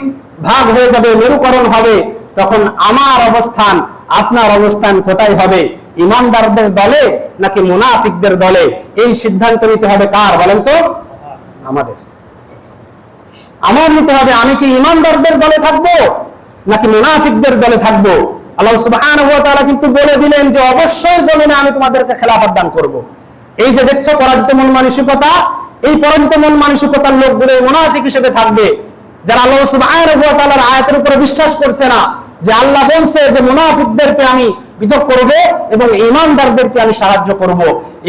ভাগ হয়ে যাবে, মেরুকরণ হবে, তখন আমার অবস্থান আপনার অবস্থান কোথায় হবে? ঈমানদারদের দলে নাকি মুনাফিকদের দলে? এই সিদ্ধান্ত নিতে হবে কার বলেন তো? আমাদের। আমার নিতে হবে, আমি কি ঈমানদারদের দলে থাকবো নাকি মুনাফিকদের দলে থাকবো? আল্লাহ সুবহানাহু ওয়া তাআলা কিন্তু বলে দিলেন যে অবশ্যই জমিনে আমি তোমাদেরকে খেলাফত দান করব। এই যে দেখছো পরাজিত মন মানসিকতা, এই পরাজিত মন মানসিকতার লোকগুলো মুনাফিক হিসেবে থাকবে, যারা আল্লাহ সুবহানাহু ওয়া তাআলার আয়াতের উপরে বিশ্বাস করছে না, যে আল্লাহ বলছে যে মুনাফিকদেরকে আমি পৃথক করব এবং ঈমানদারদেরকে আমি সাহায্য করব।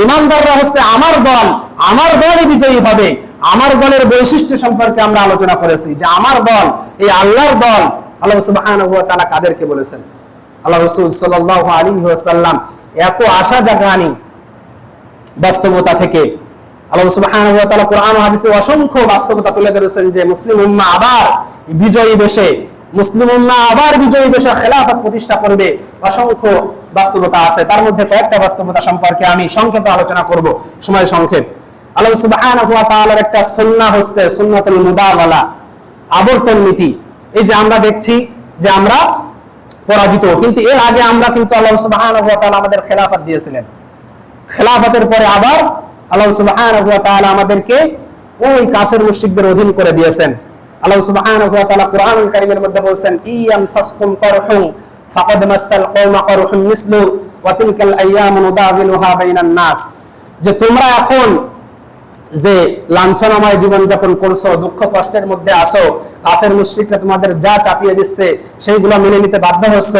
ঈমানদাররা হচ্ছে আমার দল, আমার দলই বিজয়ী হবে। আমার দলের বৈশিষ্ট্য সম্পর্কে আমরা আলোচনা করেছি যে আমার দল এই আল্লাহর দল। আল্লাহ সুবহানাহু ওয়া তাআলা কাদেরকে বলেছেন? আল্লাহ রাসূল সাল্লাল্লাহু আলাইহি ওয়াসাল্লাম এত আশা জাগানি বাস্তবতা থেকে আল্লাহ সুবহানাহু ওয়া তাআলা কোরআন ও হাদিসে অসংখ্য বাস্তবতা তুলে ধরেছেন যে মুসলিম উম্মাহ আবার বিজয়ী বেশে খেলাফত প্রতিষ্ঠা করবে। অসংখ্য বাস্তবতা আছে, তার মধ্যে কয়েকটা বাস্তবতা সম্পর্কে আমি সংক্ষেপে আলোচনা করব, সময় সংক্ষেপ। আল্লাহ সুবহানাহু ওয়া তাআলার একটা সুন্নাহ হচ্ছে সুন্নাতুল মুদাওয়ালা, আবর্তন নীতি। এই যে আমরা দেখছি যে আমরা পরাজিত, কিন্তু এর আগে আমরা কিন্তু আল্লাহ সুবহানাহু ওয়া তাআলা আমাদের খেলাফত দিয়েছিলেন। খেলাফতের পরে আবার আল্লাহ সুবহানাহু ওয়া তাআলা আমাদেরকে ওই কাফের মুশরিকদের অধীন করে দিয়েছেন। আল্লাহ সুবহানাহু ওয়া তাআলা কোরআনুল কারীমের মধ্যে বলেন, ইয়ামসাসকুম কারহুম ফাকাদ মাসাল কওমা কারহুম মিসলু ওয়া তিলকাল আইয়ামু নুদাবিলুহা বাইনান নাস। যে তোমরা এখন যে লাঞ্ছনাময় জীবন যাপন করছো, দুঃখ কষ্টের মধ্যে আসো, কাফের মুশরিকরা তোমাদের যা চাপিয়ে দিচ্ছে সেইগুলো মেনে নিতে বাধ্য হচ্ছ,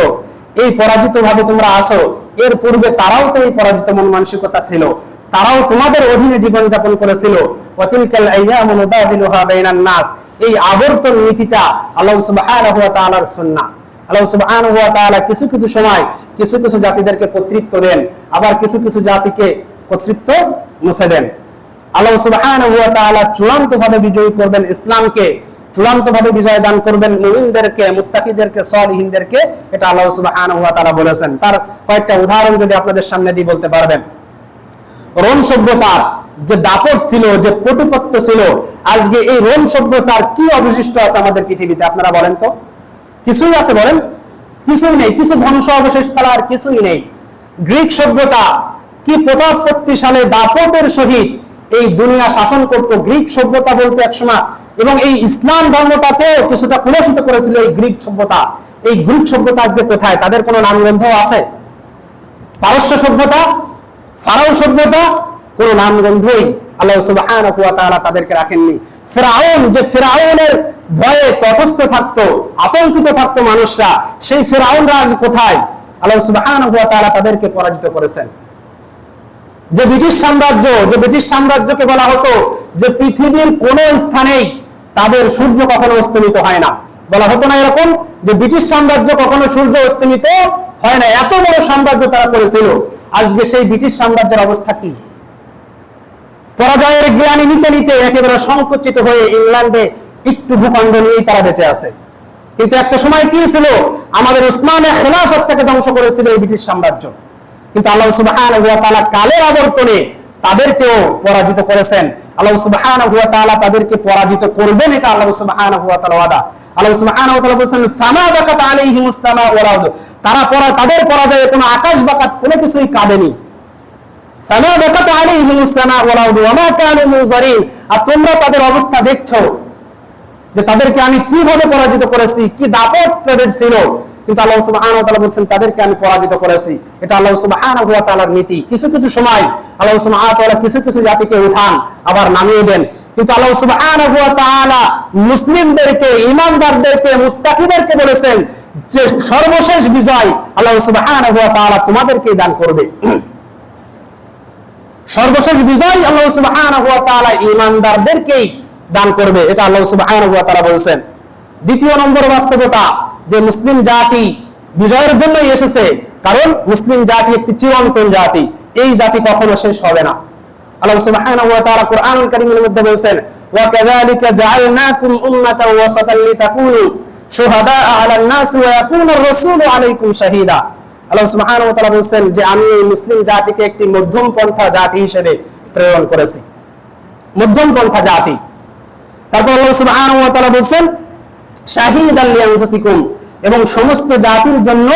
এই পরাজিত ভাবে তোমরা আসো। এর পূর্বে তারাও তো এই পরাজিত মন মানসিকতা ছিল, তারাও তোমাদের অধীনে জীবন যাপন করেছিল। ওয়াতিলকাল আইয়ামু নুদাবিলুহা বাইনান নাস, এই আবর্তন নীতিটা আল্লাহ সুবহানাহু ওয়া তাআলার সুন্নাহ। আল্লাহ সুবহানাহু ওয়া তাআলা কিছু কিছু সময় কিছু কিছু জাতিদেরকে কর্তৃত্ব দেন, আবার কিছু কিছু জাতিকে কর্তৃত্ব মুছে দেন। আল্লাহ সুবহানাহু ওয়া তাআলা চূড়ান্তভাবে বিজয়ী করবেন ইসলামকে, চূড়ান্তভাবে বিজয় দান করবেন মুমিনদেরকে, মুত্তাকিদেরকে, সালিহিনদেরকে। এটা আল্লাহ সুবহানাহু ওয়া তাআলা বলেছেন। তার কয়েকটা উদাহরণ যদি আপনাদের সামনে দিই বলতে পারবেন। রোম সভ্যতার যে দাপট ছিল, যে প্রতিপত্ত ছিল, আজকে এই রোম সভ্যতার কি অবশিষ্ট আছে আমাদের পৃথিবীতে আপনারা বলেন তো? কিছুই আছে বলেন? কিছুই নেই। কিছু ধ্বংস অবশেষ ছাড়া আর কিছুই নেই। গ্রিক সভ্যতা কি প্রতাপশালী দাপটের সহিত এই দুনিয়া শাসন করত। গ্রিক সভ্যতা বলতে একসময়, এবং এই ইসলাম ধর্মটাকেও কিছুটা কুলসিত করেছিল এই গ্রিক সভ্যতা। এই গ্রিক সভ্যতা আজকে কোথায়? তাদের কোনো নামগন্ধ আছে? পারস্য সভ্যতা, ফারাও সভ্যতা, কোন নামগন্ধই আল্লাহ সুবহানাহু ওয়া তাআলা তাদেরকে রাখেননি। ফিরআউন, যে ফিরআউনের ভয়ে তটস্থ থাকতো, আতঙ্কিত থাকতো মানুষরা, সেই ফিরআউন রাজ কোথায়? আল্লাহ সুবহানাহু ওয়া তাআলা তাদেরকে পরাজিত করেছেন। যে ব্রিটিশ সাম্রাজ্যকে বলা হতো যে পৃথিবীর কোন স্থানেই তাদের সূর্য কখনো অস্তমিত হয় না, বলা হতো না এরকম যে ব্রিটিশ সাম্রাজ্য কখনো সূর্য অস্তমিত হয় না? এত বড় সাম্রাজ্য তারা করেছিল। আজকে সেই ব্রিটিশ সাম্রাজ্যের অবস্থা কি? পরাজয়ের জ্ঞানী নিতে নিতে একেবারে সংকুচিত হয়ে ইংল্যান্ডে একটু ভূখণ্ড নিয়েই তারা বেঁচে আছে। কিন্তু একটা সময় কি ছিল? আমাদের উসমানের খেলাফতটাকে ধ্বংস করেছিল এই ব্রিটিশ সাম্রাজ্য। কিন্তু আল্লাহ সুবহানাহু ওয়া তাআলা কালের আবর্তনে তাদেরকেও পরাজিত করেছেন। আল্লাহ সুবহানাহু ওয়া তাআলা তাদেরকে পরাজিত করবেন, এটা আল্লাহ সুবহানাহু ওয়া তাআলা ওয়াদা। আল্লাহ সুবহানাহু ওয়া তাআলা বলেন, ফামা বাকাত আলাইহিমুস সামা ওয়াল আরদ, তাদের পরাজয়ে কোনো আকাশ বাকাত কোনো কিছুই কাঁদেনি। ফামা বাকাত আলাইহিমুস সামা ওয়াল আরদ ওয়া মা কানু মুনজারিন। আর তোমরা তাদের অবস্থা দেখছো যে তাদেরকে আমি কিভাবে পরাজিত করেছি, কি দাপট তাদের ছিল, কিন্তু আল্লাহ সুবহানাহু ওয়া তাআলা বলেন তাদেরকে আমি পরাজিত করেছি। এটা আল্লাহ সুবহানাহু ওয়া তাআলার নীতি। কিছু কিছু সময় আল্লাহ সুবহানাহু ওয়া তাআলা কিছু কিছু জাতিকে উঠান, আবার নামিয়ে দেন। কিন্তু আল্লাহ সুবহানাহু ওয়া তাআলা মুসলিমদেরকে, ঈমানদারদেরকে, মুত্তাকিদেরকে বলেছেন যে সর্বশেষ বিজয় আল্লাহ সুবহানাহু ওয়া তাআলা তোমাদেরকেই দান করবে। সর্বশেষ বিজয় আল্লাহ সুবহানাহু ওয়া তাআলা ঈমানদারদেরকেই দান করবে, এটা আল্লাহ সুবহানাহু ওয়া তাআলা বলেছেন। দ্বিতীয় নম্বর বাস্তবতা, যে মুসলিম জাতি বিজয়ের জন্যই এসেছে, কারণ মুসলিম জাতি একটি চিরন্তন জাতি, এই জাতি কখনো শেষ হবে না। আল্লাহ সুবহানাহু ওয়া তাআলা কোরআনুল কারীমের মধ্যে বলেছেন, ওয়া কাযালিকা জাআলনাকুম উম্মাতান ওয়াসাতান লিতাকুনু শুহাদাআ আলান নাস ওয়া ইয়াকুনা আর-রাসূলু আলাইকুম শাহীদা। আল্লাহ সুবহানাহু ওয়া তাআলা বলেন যে আমি এই মুসলিম জাতিকে একটি মধ্যম পন্থা জাতি হিসেবে প্রেরণ করেছি, মধ্যম পন্থা জাতি। তারপর আল্লাহ সুবহানাহু ওয়া তাআলা বলেন শাহীদান লিআনফুসিকুম, এবং সমস্ত জাতির জন্য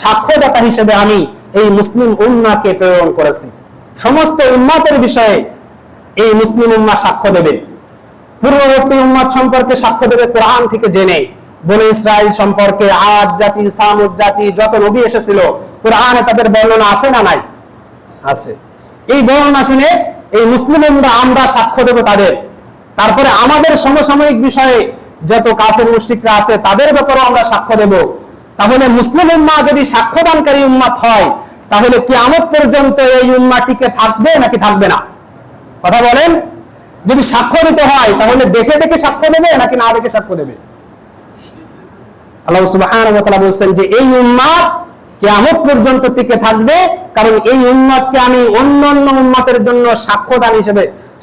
সাক্ষ্যদাতা হিসেবে আমি এই মুসলিম উম্মাহকে প্রেরণ করেছি। সমস্ত উম্মাতের বিষয়ে এই মুসলিম উম্মাহ সাক্ষ্য দেবে। পূর্ববর্তী উম্মাত সম্পর্কে সাক্ষ্য দেবে কোরআন থেকে জেনে। বনি ইসরাইল সম্পর্কে, আদ জাতি, সামুদ জাতি, যত নবী এসেছিল কোরআনে তাদের বর্ণনা আছে না নাই? আছে। এই বর্ণনা শুনে এই মুসলিম উম্মাহ আমরা সাক্ষ্য দেব তাদের। তারপরে আমাদের সমসাময়িক বিষয়ে যত কাফের মুশরিকরা আছে তাদের ব্যাপারেও আমরা সাক্ষ্য দেব। তাহলে মুসলিম উম্মাহ যদি সাক্ষ্যদানকারী উম্মাত হয়, তাহলে কিয়ামত পর্যন্ত এই উম্মাহ টিকে থাকবে নাকি থাকবে না? কথা বলেন। যদি সাক্ষ্য দিতে হয় তাহলে দেখে দেখে সাক্ষ্য দেবে নাকি না দেখে সাক্ষ্য দেবে? আল্লাহ সুবহানাহু ওয়া তাআলা বলেন যে এই উম্মাত কিয়ামত পর্যন্ত টিকে থাকবে, কারণ এই উম্মাতকে আমি অন্যান্য উম্মাতের জন্য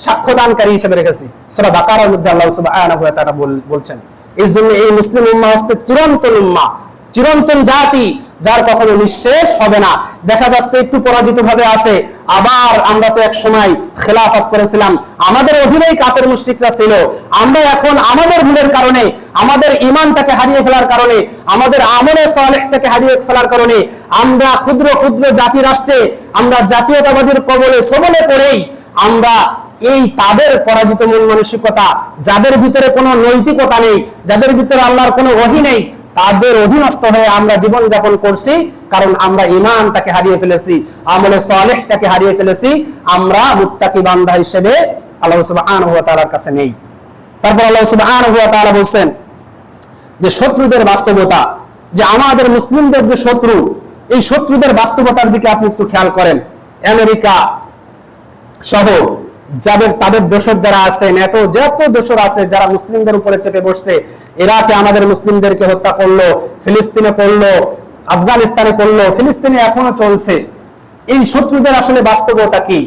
সাক্ষ্যদানকারী হিসেবে রেখেছি। সূরা বাকারার মধ্যে আল্লাহ সুবহানাহু ওয়া তাআলা বলছেন। এই জন্য এই মুসলিম উম্মাহ হচ্ছে চিরন্তন উম্মাহ, চিরন্তন জাতি, যার কখনো নিঃশেষ হবে না। দেখা যাচ্ছে একটু পরাজিত ভাবে আছে, আবার আমরা তো এক সময় খেলাফত করেছিলাম, আমাদের অধীনেই কাফের মুশরিকরা ছিল। আমরা এখন আমাদের ভুলের কারণে, আমাদের ঈমানটাকে হারিয়ে ফেলার কারণে, আমাদের আমলে সালেহটাকে হারিয়ে ফেলার কারণে আমরা ক্ষুদ্র ক্ষুদ্র জাতি রাষ্ট্রে, আমরা জাতীয়তাবাদীর কবলে সবলে পড়েই আমরা এই তাদের পরাজিত মন মানসিকতা, যাদের ভিতরে কোনো নৈতিকতা নেই, যাদের ভিতরে আল্লাহর কোনো ওহী নেই, তাদের অধীনস্থ হয়ে আমরা জীবন যাপন করছি। কারণ আমরা ঈমানটাকে হারিয়ে ফেলেছি, আমলে সালেহটাকে হারিয়ে ফেলেছি, আমরা মুত্তাকি বান্দা হিসেবে আল্লাহ সুবহানাহু ওয়া তাআলার কাছে নেই। তারপর আল্লাহ সুবহানাহু ওয়া তাআলা বলেন যে শত্রুদের বাস্তবতা, যে আমাদের মুসলিমদের যে শত্রু, এই শত্রুদের বাস্তবতার দিকে আপনি একটু খেয়াল করেন। আমেরিকা সহ তাদের দোসর যারা আছে, নেটো যত দোসর আছে যারা মুসলিমদের উপরে চেপে বসছে, ইরাকে আমাদের মুসলিমদেরকে হত্যা করলো, ফিলিস্তিনে করলো, আফগানিস্তানে করলো, ফিলিস্তিনে এখনো চলছে। এই শত্রুদের আসলে বাস্তবতা কি?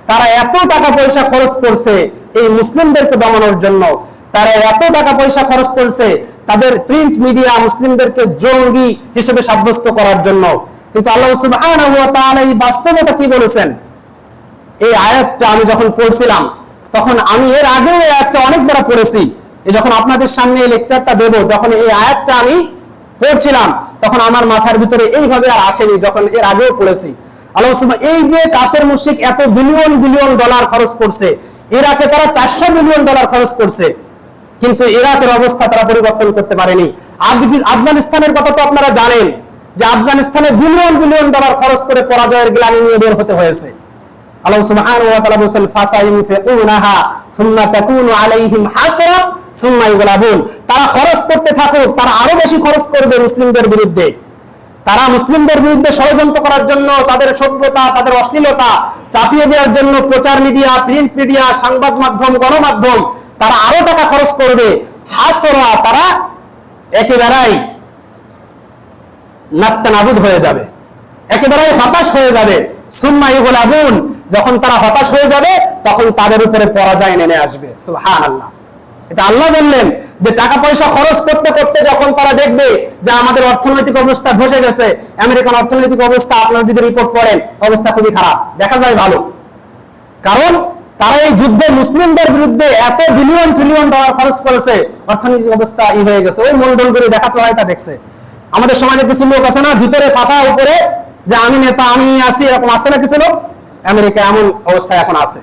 তারা এত টাকা পয়সা খরচ করছে এই মুসলিমদেরকে দমানোর জন্য, তারা এত টাকা পয়সা খরচ করছে তাদের প্রিন্ট মিডিয়া মুসলিমদেরকে জঙ্গি হিসেবে সাব্যস্ত করার জন্য। কিন্তু আল্লাহ সুবহানাহু ওয়া তাআলা এই বাস্তবতা কি বলেছেন? এই আয়াতটা আমি যখন পড়ছিলাম, তখন আমি এর আগেও এই আয়াতটা অনেকবার পড়েছি। যখন আপনাদের সামনে এই লেকচারটা দেব, যখন এই আয়াতটা আমি পড়ছিলাম, তখন আমার মাথার ভিতরে এইভাবে আর আসেনি, যখন এর আগেও পড়েছি। আল্লাহ সুবহানাহু এই যে কাফের মুশরিক এত বিলিয়ন বিলিয়ন ডলার খরচ করছে, ইরাকে তারা 400 মিলিয়ন ডলার খরচ করছে, কিন্তু ইরাকের অবস্থা তারা পরিবর্তন করতে পারেনি। আফগানিস্তানের কথা তো আপনারা জানেন যে আফগানিস্তানে বিলিয়ন বিলিয়ন ডলার খরচ করে পরাজয়ের গ্লানি নিয়ে বের হতে হয়েছে। আল্লাহ সুবহানাহু ওয়া তাআলা বলেন ফাসাইনফিকুনাহা সুম্মা তাকুনু আলাইহিম হাসরা সুম্মা ইগলাবুন। তারা খরচ করতে থাকুক, তারা আরো বেশি খরচ করবে মুসলিমদের বিরুদ্ধে। তারা মুসলিমদের বিরুদ্ধে ষড়যন্ত্র করার জন্য, তাদের সভ্যতা, তাদের অশ্লীলতা চাপিয়ে দেওয়ার জন্য প্রচার মিডিয়া, প্রিন্ট মিডিয়া, সংবাদ মাধ্যম, গণমাধ্যম তারা আরো টাকা খরচ করবে। হাসরা, তারা একেবারেই নাস্তানাবুদ হয়ে যাবে, একেবারেই হতাশ হয়ে যাবে। সুম্মা ইগলাবুন, যখন তারা হতাশ হয়ে যাবে তখন তাদের উপরে পরাজয় নেমে আসবে। সুবহানাল্লাহ। এটা আল্লাহ বললেন যে টাকা পয়সা খরচ করতে করতে যখন তারা দেখবে যে আমাদের অর্থনৈতিক অবস্থা ধসে গেছে, আমেরিকান অর্থনৈতিক অবস্থা আপনারা যদি রিপোর্ট করেন অবস্থা খুবই খারাপ, দেখা যায় ভালো, কারণ তারা এই যুদ্ধে মুসলিমদের বিরুদ্ধে এত বিলিয়ন ট্রিলিয়ন ডলার খরচ করেছে, অর্থনৈতিক অবস্থা হয়ে গেছে। ওই মন্ডল করে দেখাতে হয়, তা দেখছে। আমাদের সমাজে কিছু লোক আছে না, ভিতরে ফাঁকা উপরে যে আমি নেতা, আমি আছি, এরকম আছে না কিছু লোক? আমেরিকা এমন অবস্থা এখন আছে।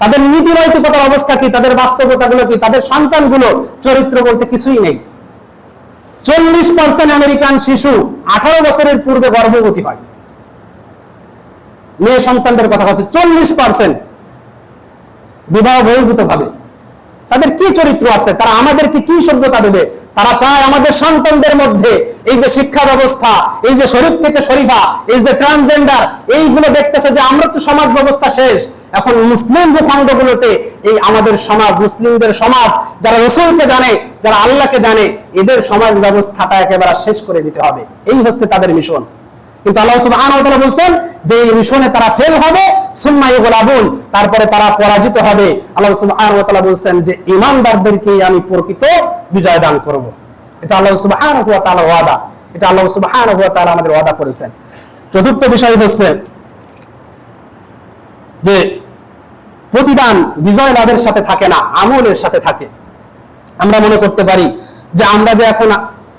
তাদের নীতি নৈতিকতার অবস্থা কি, তাদের বাস্তবতা গুলো কি, তাদের সন্তানগুলো চরিত্র বলতে কিছুই নেই। 40% আমেরিকান শিশু 18 বছরের পূর্বে গর্ভবতী হয়। মেয়ে সন্তানদের কথা বলছে, 40% বিবাহ বহির্ভূত ভাবে। তাদের কি চরিত্র আছে? তারা আমাদেরকে কি সভ্যতা দেবে? তারা চায় আমাদের সন্তানদের মধ্যে এই যে শিক্ষা ব্যবস্থা, এই যে শরীফ থেকে শরীফা, এই যে ট্রান্সজেন্ডার, এইগুলো দেখতেছে যে আমরা তো সমাজ ব্যবস্থা শেষ, এখন মুসলিম ভূখণ্ডগুলোতে এই আমাদের সমাজ, মুসলিমদের সমাজ, যারা রাসূলকে জানে, যারা আল্লাহকে জানে, এদের সমাজ ব্যবস্থাটা একেবারে শেষ করে দিতে হবে। এই হচ্ছে তাদের মিশন। কিন্তু আল্লাহ সুবহানাহু ওয়া তাআলা বলেন যে এই মিশনে তারা ফেল হবে, সুম্মা ইগলাবুন, তারপরে তারা পরাজিত হবে। আল্লাহ সুবহানাহু ওয়া তাআলা বলেন যে ঈমানদারদেরকে আমি প্রকৃত বিজয় দান করব। এটা আল্লাহ সুবহানাহু ওয়া তাআলার ওয়াদা, এটা আল্লাহ সুবহানাহু ওয়া তাআলা আমাদের ওয়াদা করেছেন। চতুর্থ বিষয় হচ্ছে যে প্রতিদান বিজয় লাভের সাথে থাকে না, আমলের সাথে থাকে। আমরা মনে করতে পারি যে আমরা যে এখন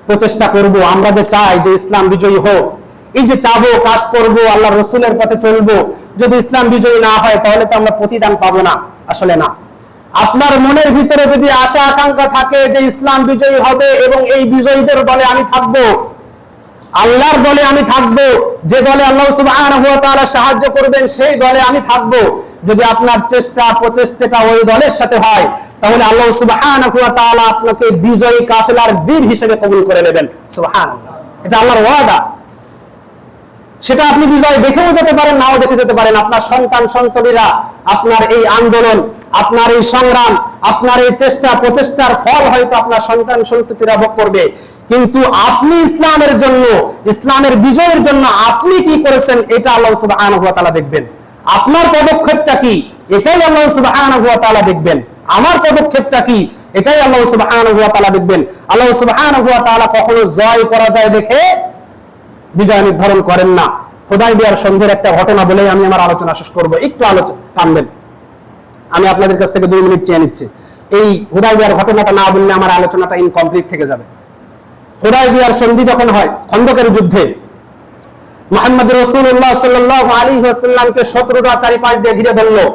প্রচেষ্টা করব, আমরা যে চাই যে ইসলাম বিজয়ী হোক, এই যে চাবো, কাজ করব, আল্লাহ রসুলের পথে চলবো, যদি ইসলাম বিজয়ী না হয় তাহলে তো আমরা প্রতিদান পাবো না। আসলে না। আপনার মনের ভিতরে যদি আশা আকাঙ্ক্ষা থাকে যে ইসলাম বিজয়ী হবে এবং এই বিজয়ীদের দলে আমি থাকবো, আল্লাহর দলে আমি থাকবো, যে দলে আল্লাহ সুবহানাহু ওয়া তাআলা সাহায্য করবেন সেই দলে আমি থাকবো, যদি আপনার চেষ্টা প্রচেষ্টাটা ওই দলের সাথে হয়, তাহলে আল্লাহ সুবহানাহু ওয়া তাআলা আপনাকে বিজয়ী কাফেলার বীর হিসেবে কবুল করে নেবেন। সুবহানাল্লাহ, এটা আল্লাহর ওয়াদা। সেটা আপনি বিজয় দেখেও যেতে পারেন, নাও দেখে যেতে পারেন। আপনার সন্তান সন্ততিরা আপনার এই আন্দোলন, আপনার এই সংগ্রাম, আপনার এই চেষ্টা প্রচেষ্টার ফল হয়তো আপনার সন্তান সন্ততিরা ভোগ করবে, কিন্তু আপনি ইসলামের জন্য, ইসলামের বিজয়ের জন্য আপনি কি করেছেন এটা আল্লাহ সুবহানাহু ওয়া তাআলা দেখবেন। আপনার পদক্ষেপটা কি এটাই আল্লাহ সুবহানাহু ওয়া তাআলা দেখবেন। আমার পদক্ষেপটা কি এটাই আল্লাহ সুবহানাহু ওয়া তাআলা দেখবেন। আল্লাহ সুবহানাহু ওয়া তাআলা কখনো জয় পরাজয় দেখে বিজয় নির্ধারণ করেন না। হুদায়বিয়ার সন্ধির একটা ঘটনা বলেই আমি আমার আলোচনা শেষ করব। একটু আলোচনা থামবেন, আমি আপনাদের কাছ থেকে 2 মিনিট চেয়ে নিচ্ছি। এই হুদায়বিয়ার ঘটনাটা না বললে আমার আলোচনাটা ইনকমপ্লিট থেকে যাবে। হুদায়বিয়ার সন্ধি যখন হয়, খন্দকের যুদ্ধে, মুহাম্মদ রাসূলুল্লাহ সাল্লাল্লাহু আলাইহি ওয়াসাল্লামকে শত্রুরা চারিপাশ দিয়ে ঘিরে ধরলো,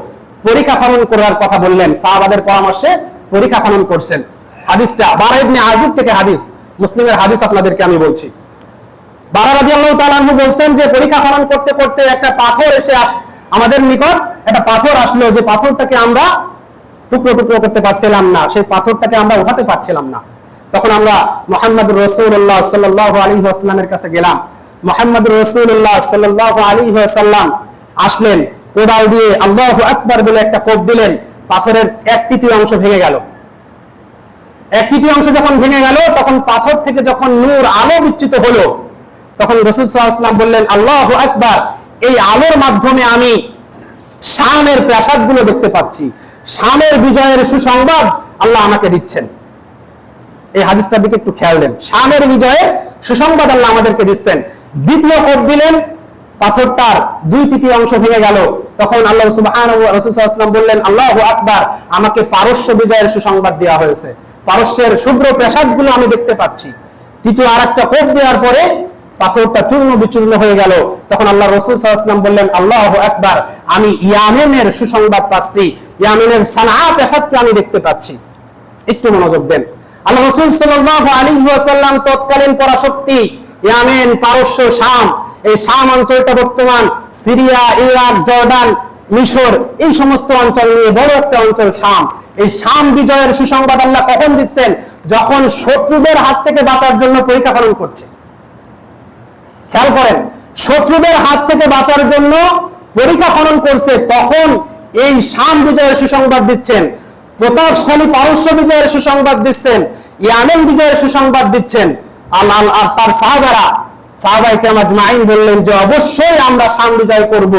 পরীক্ষা খনন করার কথা বললেন। সাহাবাদের পরামর্শে পরীক্ষা খনন করছেন। হাদিসটা বারা ইবনে আযিব থেকে হাদিস, মুসলিমের হাদিস আপনাদেরকে আমি বলছি। বারা রাদিয়াল্লাহু তাআলা আনহু বলছেন যে পরীক্ষা খনন করতে করতে একটা পাথর এসে আমাদের নিকট একটা পাথর আসলো, যে পাথরটাকে আমরা টুকরো টুকরো করতে পারছিলাম না, সেই পাথরটাকে আমরা উঠাতে পারছিলাম না। তখন আমরা মুহাম্মদুর রাসূলুল্লাহ সাল্লাল্লাহু আলাইহি ওয়াসাল্লামের কাছে গেলাম। মুহাম্মদুর রাসূলুল্লাহ সাল্লাল্লাহু আলাইহি ওয়াসাল্লাম আসলেন, কোদাল দিয়ে আল্লাহু আকবার বলে একটা কোপ দিলেন, পাথরের 1/3 অংশ ভেঙে গেল। 1/3 অংশ যখন ভেঙে গেল, তখন পাথর থেকে যখন নূর আলো বিচ্যুত হলো, তখন রাসূল সাল্লাল্লাহু আলাইহি ওয়াসাল্লাম বললেন আল্লাহু আকবার, এই আলোর মাধ্যমে আমি শামের প্রাসাদগুলো দেখতে পাচ্ছি, শামের বিজয়ের সুসংবাদ আল্লাহ আমাকে দিচ্ছেন। এই হাদিসটার দিকে একটু খেয়াল দেন। শামের বিজয়ের সুসংবাদ আল্লাহ আমাদেরকে দিচ্ছেন। দ্বিতীয় কোপ দিলেন, পাথরটার 2/3 অংশ ভেঙে গেল। তখন আল্লাহ সুবহানাহু ওয়া রাসূল সাল্লাল্লাহু আলাইহি ওয়াসাল্লাম বললেন আল্লাহু আকবার, আমাকে পারস্য বিজয়ের সুসংবাদ দেওয়া হয়েছে, পারস্যের শুভ্র প্রাসাদগুলো আমি দেখতে পাচ্ছি। তৃতীয় আরেকটা কোপ দেওয়ার পরে পাথরটা চূর্ণ বিচূর্ণ হয়ে গেল। তখন আল্লাহ রাসূল সাল্লাল্লাহু আলাইহি ওয়াসাল্লাম বললেন আল্লাহু আকবার, আমি ইয়ামেনের সুসংবাদ পাচ্ছি, ইয়ামেনের সানআ প্রাসাদকে আমি দেখতে পাচ্ছি। একটু মনোযোগ দেন। আল্লাহ রাসূল সাল্লাল্লাহু আলাইহি ওয়াসাল্লাম তৎকালীন পরাশক্তি ইয়ামেন, পারস্য, শাম, এই শাম অঞ্চলটা বর্তমান সিরিয়া, ইরাক, জর্ডান, মিশর, এই সমস্ত অঞ্চল নিয়ে বড় একটা অঞ্চল শাম। এই শাম বিজয়ের সুসংবাদ আল্লাহ কখন দিচ্ছেন? যখন শত্রুদের হাত থেকে বাঁচার জন্য পরীক্ষা খনন করছে। খেয়াল করেন, শত্রুদের হাত থেকে বাঁচার জন্য পরীক্ষা খনন করছে, তখন এই শাম বিজয়ের সুসংবাদ দিচ্ছেন, প্রতাপশালী পারস্য বিজয়ের সুসংবাদ দিচ্ছেন, ইয়ামেন বিজয়ের সুসংবাদ দিচ্ছেন। আর তার সাহাবায়ে কেরাম আজমাইন বললেন যে অবশ্যই আমরা শাম বিজয় করব,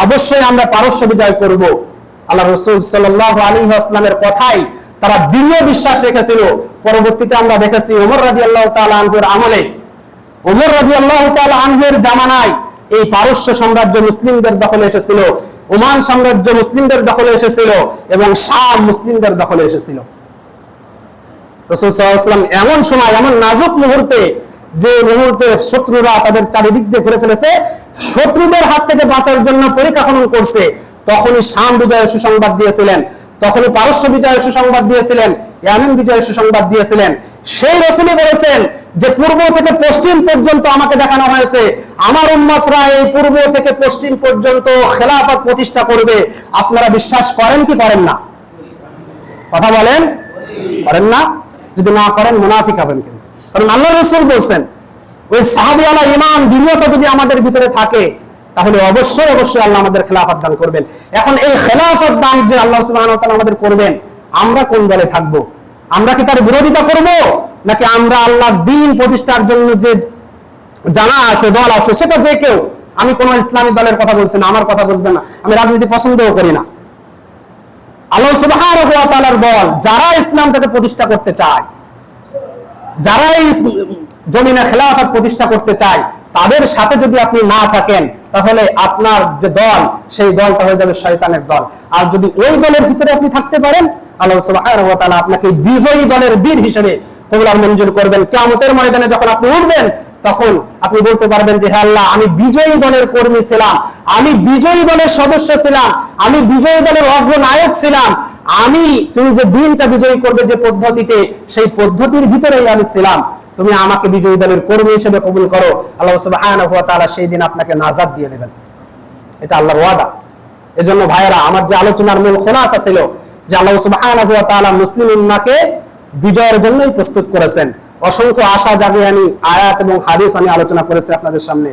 অবশ্যই আমরা পারস্য বিজয় করব। আল্লাহ রাসূল সাল্লাল্লাহু আলাইহি ওয়াসাল্লামের কথাই তারা দৃঢ় বিশ্বাস রেখেছিল। পরবর্তীতে আমরা দেখেছি ওমর রাদিয়াল্লাহু তাআলা আনহুর আমলে, ওমর রাদিয়াল্লাহু তাআলা আনহুর জামানায় এই পারস্য সাম্রাজ্য মুসলিমদের দখলে এসেছিল, ওমান সাম্রাজ্য মুসলিমদের দখলে এসেছিল এবং শাম মুসলিমদের দখলে এসেছিল। রাসূল সাল্লাল্লাহু আলাইহি ওয়াসাল্লাম এমন সময়, এমন নাজুক মুহূর্তে, যে মুহূর্তে শত্রুরা তাদের চারিদিক দিয়ে ঘুরে ফেলেছে, শত্রুদের হাত থেকে বাঁচার জন্য পরীক্ষা খনন করছে, তখনই শাম বিজয়ের সুসংবাদ দিয়েছিলেন, তখনই পারস্য বিজয়ের সুসংবাদ দিয়েছিলেন, ইয়ামেন বিজয়ের সুসংবাদ দিয়েছিলেন। সেই রাসূলই বলেছেন যে পূর্ব থেকে পশ্চিম পর্যন্ত আমাকে দেখানো হয়েছে, আমার উম্মতরা এই পূর্ব থেকে পশ্চিম পর্যন্ত খেলাফত প্রতিষ্ঠা করবে। আপনারা বিশ্বাস করেন কি করেন না? কথা বলেন, করেন না? যদি না করেন মুনাফিক হবেন। কিন্তু কারণ আল্লাহ রাসূল বলেন ওই সাহাবীওয়ালা ঈমান দৃঢ়তা যদি আমাদের ভিতরে থাকে, তাহলে অবশ্যই অবশ্যই আল্লাহ আমাদের খেলাফত দান করবেন। এখন এই খেলাফত দান যে আল্লাহ সুবহানাহু ওয়া তাআলা আমাদের করবেন, আমরা কোন দলে থাকবো? আমরা কি তার বিরোধিতা করব, নাকি আমরা আল্লাহর দ্বীন প্রতিষ্ঠার জন্য যে জানা আছে, দল আছে, সেটা যে কেউ, আমি কোন ইসলামী দলের কথা বলছি না, আমার কথা বুঝবেন না, আমি রাজনীতি পছন্দও করি না। আল্লাহ সুবহানাহু ওয়া তাআলার দল যারা ইসলামটাকে প্রতিষ্ঠা করতে চায়, যারা এই জমিনে খেলাফত প্রতিষ্ঠা করতে চায়, তাদের সাথে যদি আপনি না থাকেন, তাহলে আপনার যে দল, সেই দলটা হয়ে যাবে শয়তানের দল। আর যদি ওই দলের ভিতরে আপনি থাকতে পারেন, আল্লাহ সুবহানাহু ওয়া তাআলা আপনাকে বিজয়ী দলের বীর হিসেবে কবুল আর মঞ্জুর করবেন। কিয়ামতের ময়দানে যখন আপনি উঠবেন, তখন আপনি বলতে পারবেন যে, হে আল্লাহ, আমি বিজয়ী দলের কর্মী ছিলাম, আমি বিজয়ী দলের সদস্য ছিলাম, আমি বিজয়ী দলের অগ্রনায়ক ছিলাম, আমি, তুমি যে দিনটা বিজয়ী করবে যে পদ্ধতিতে, সেই পদ্ধতির ভিতরেই আমি ছিলাম, তুমি আমাকে বিজয়ী দলের কর্মী হিসেবে কবুল করো। আল্লাহ সুবহানাহু ওয়া তাআলা সেই দিন আপনাকে নাজাত দিয়ে দেবেন, এটা আল্লাহর ওয়াদা। এজন্য ভাইয়েরা, আমার যে আলোচনার মূল খোলাসা ছিল যে আল্লাহ সুবহানাহু ওয়া তাআলা মুসলিম উম্মাহকে বিজয়ের জন্যই প্রস্তুত করেছেন। অসংখ্য আশা জাগিয়ে আয়াত এবং হাদিস আমি আলোচনা করেছি আপনাদের সামনে।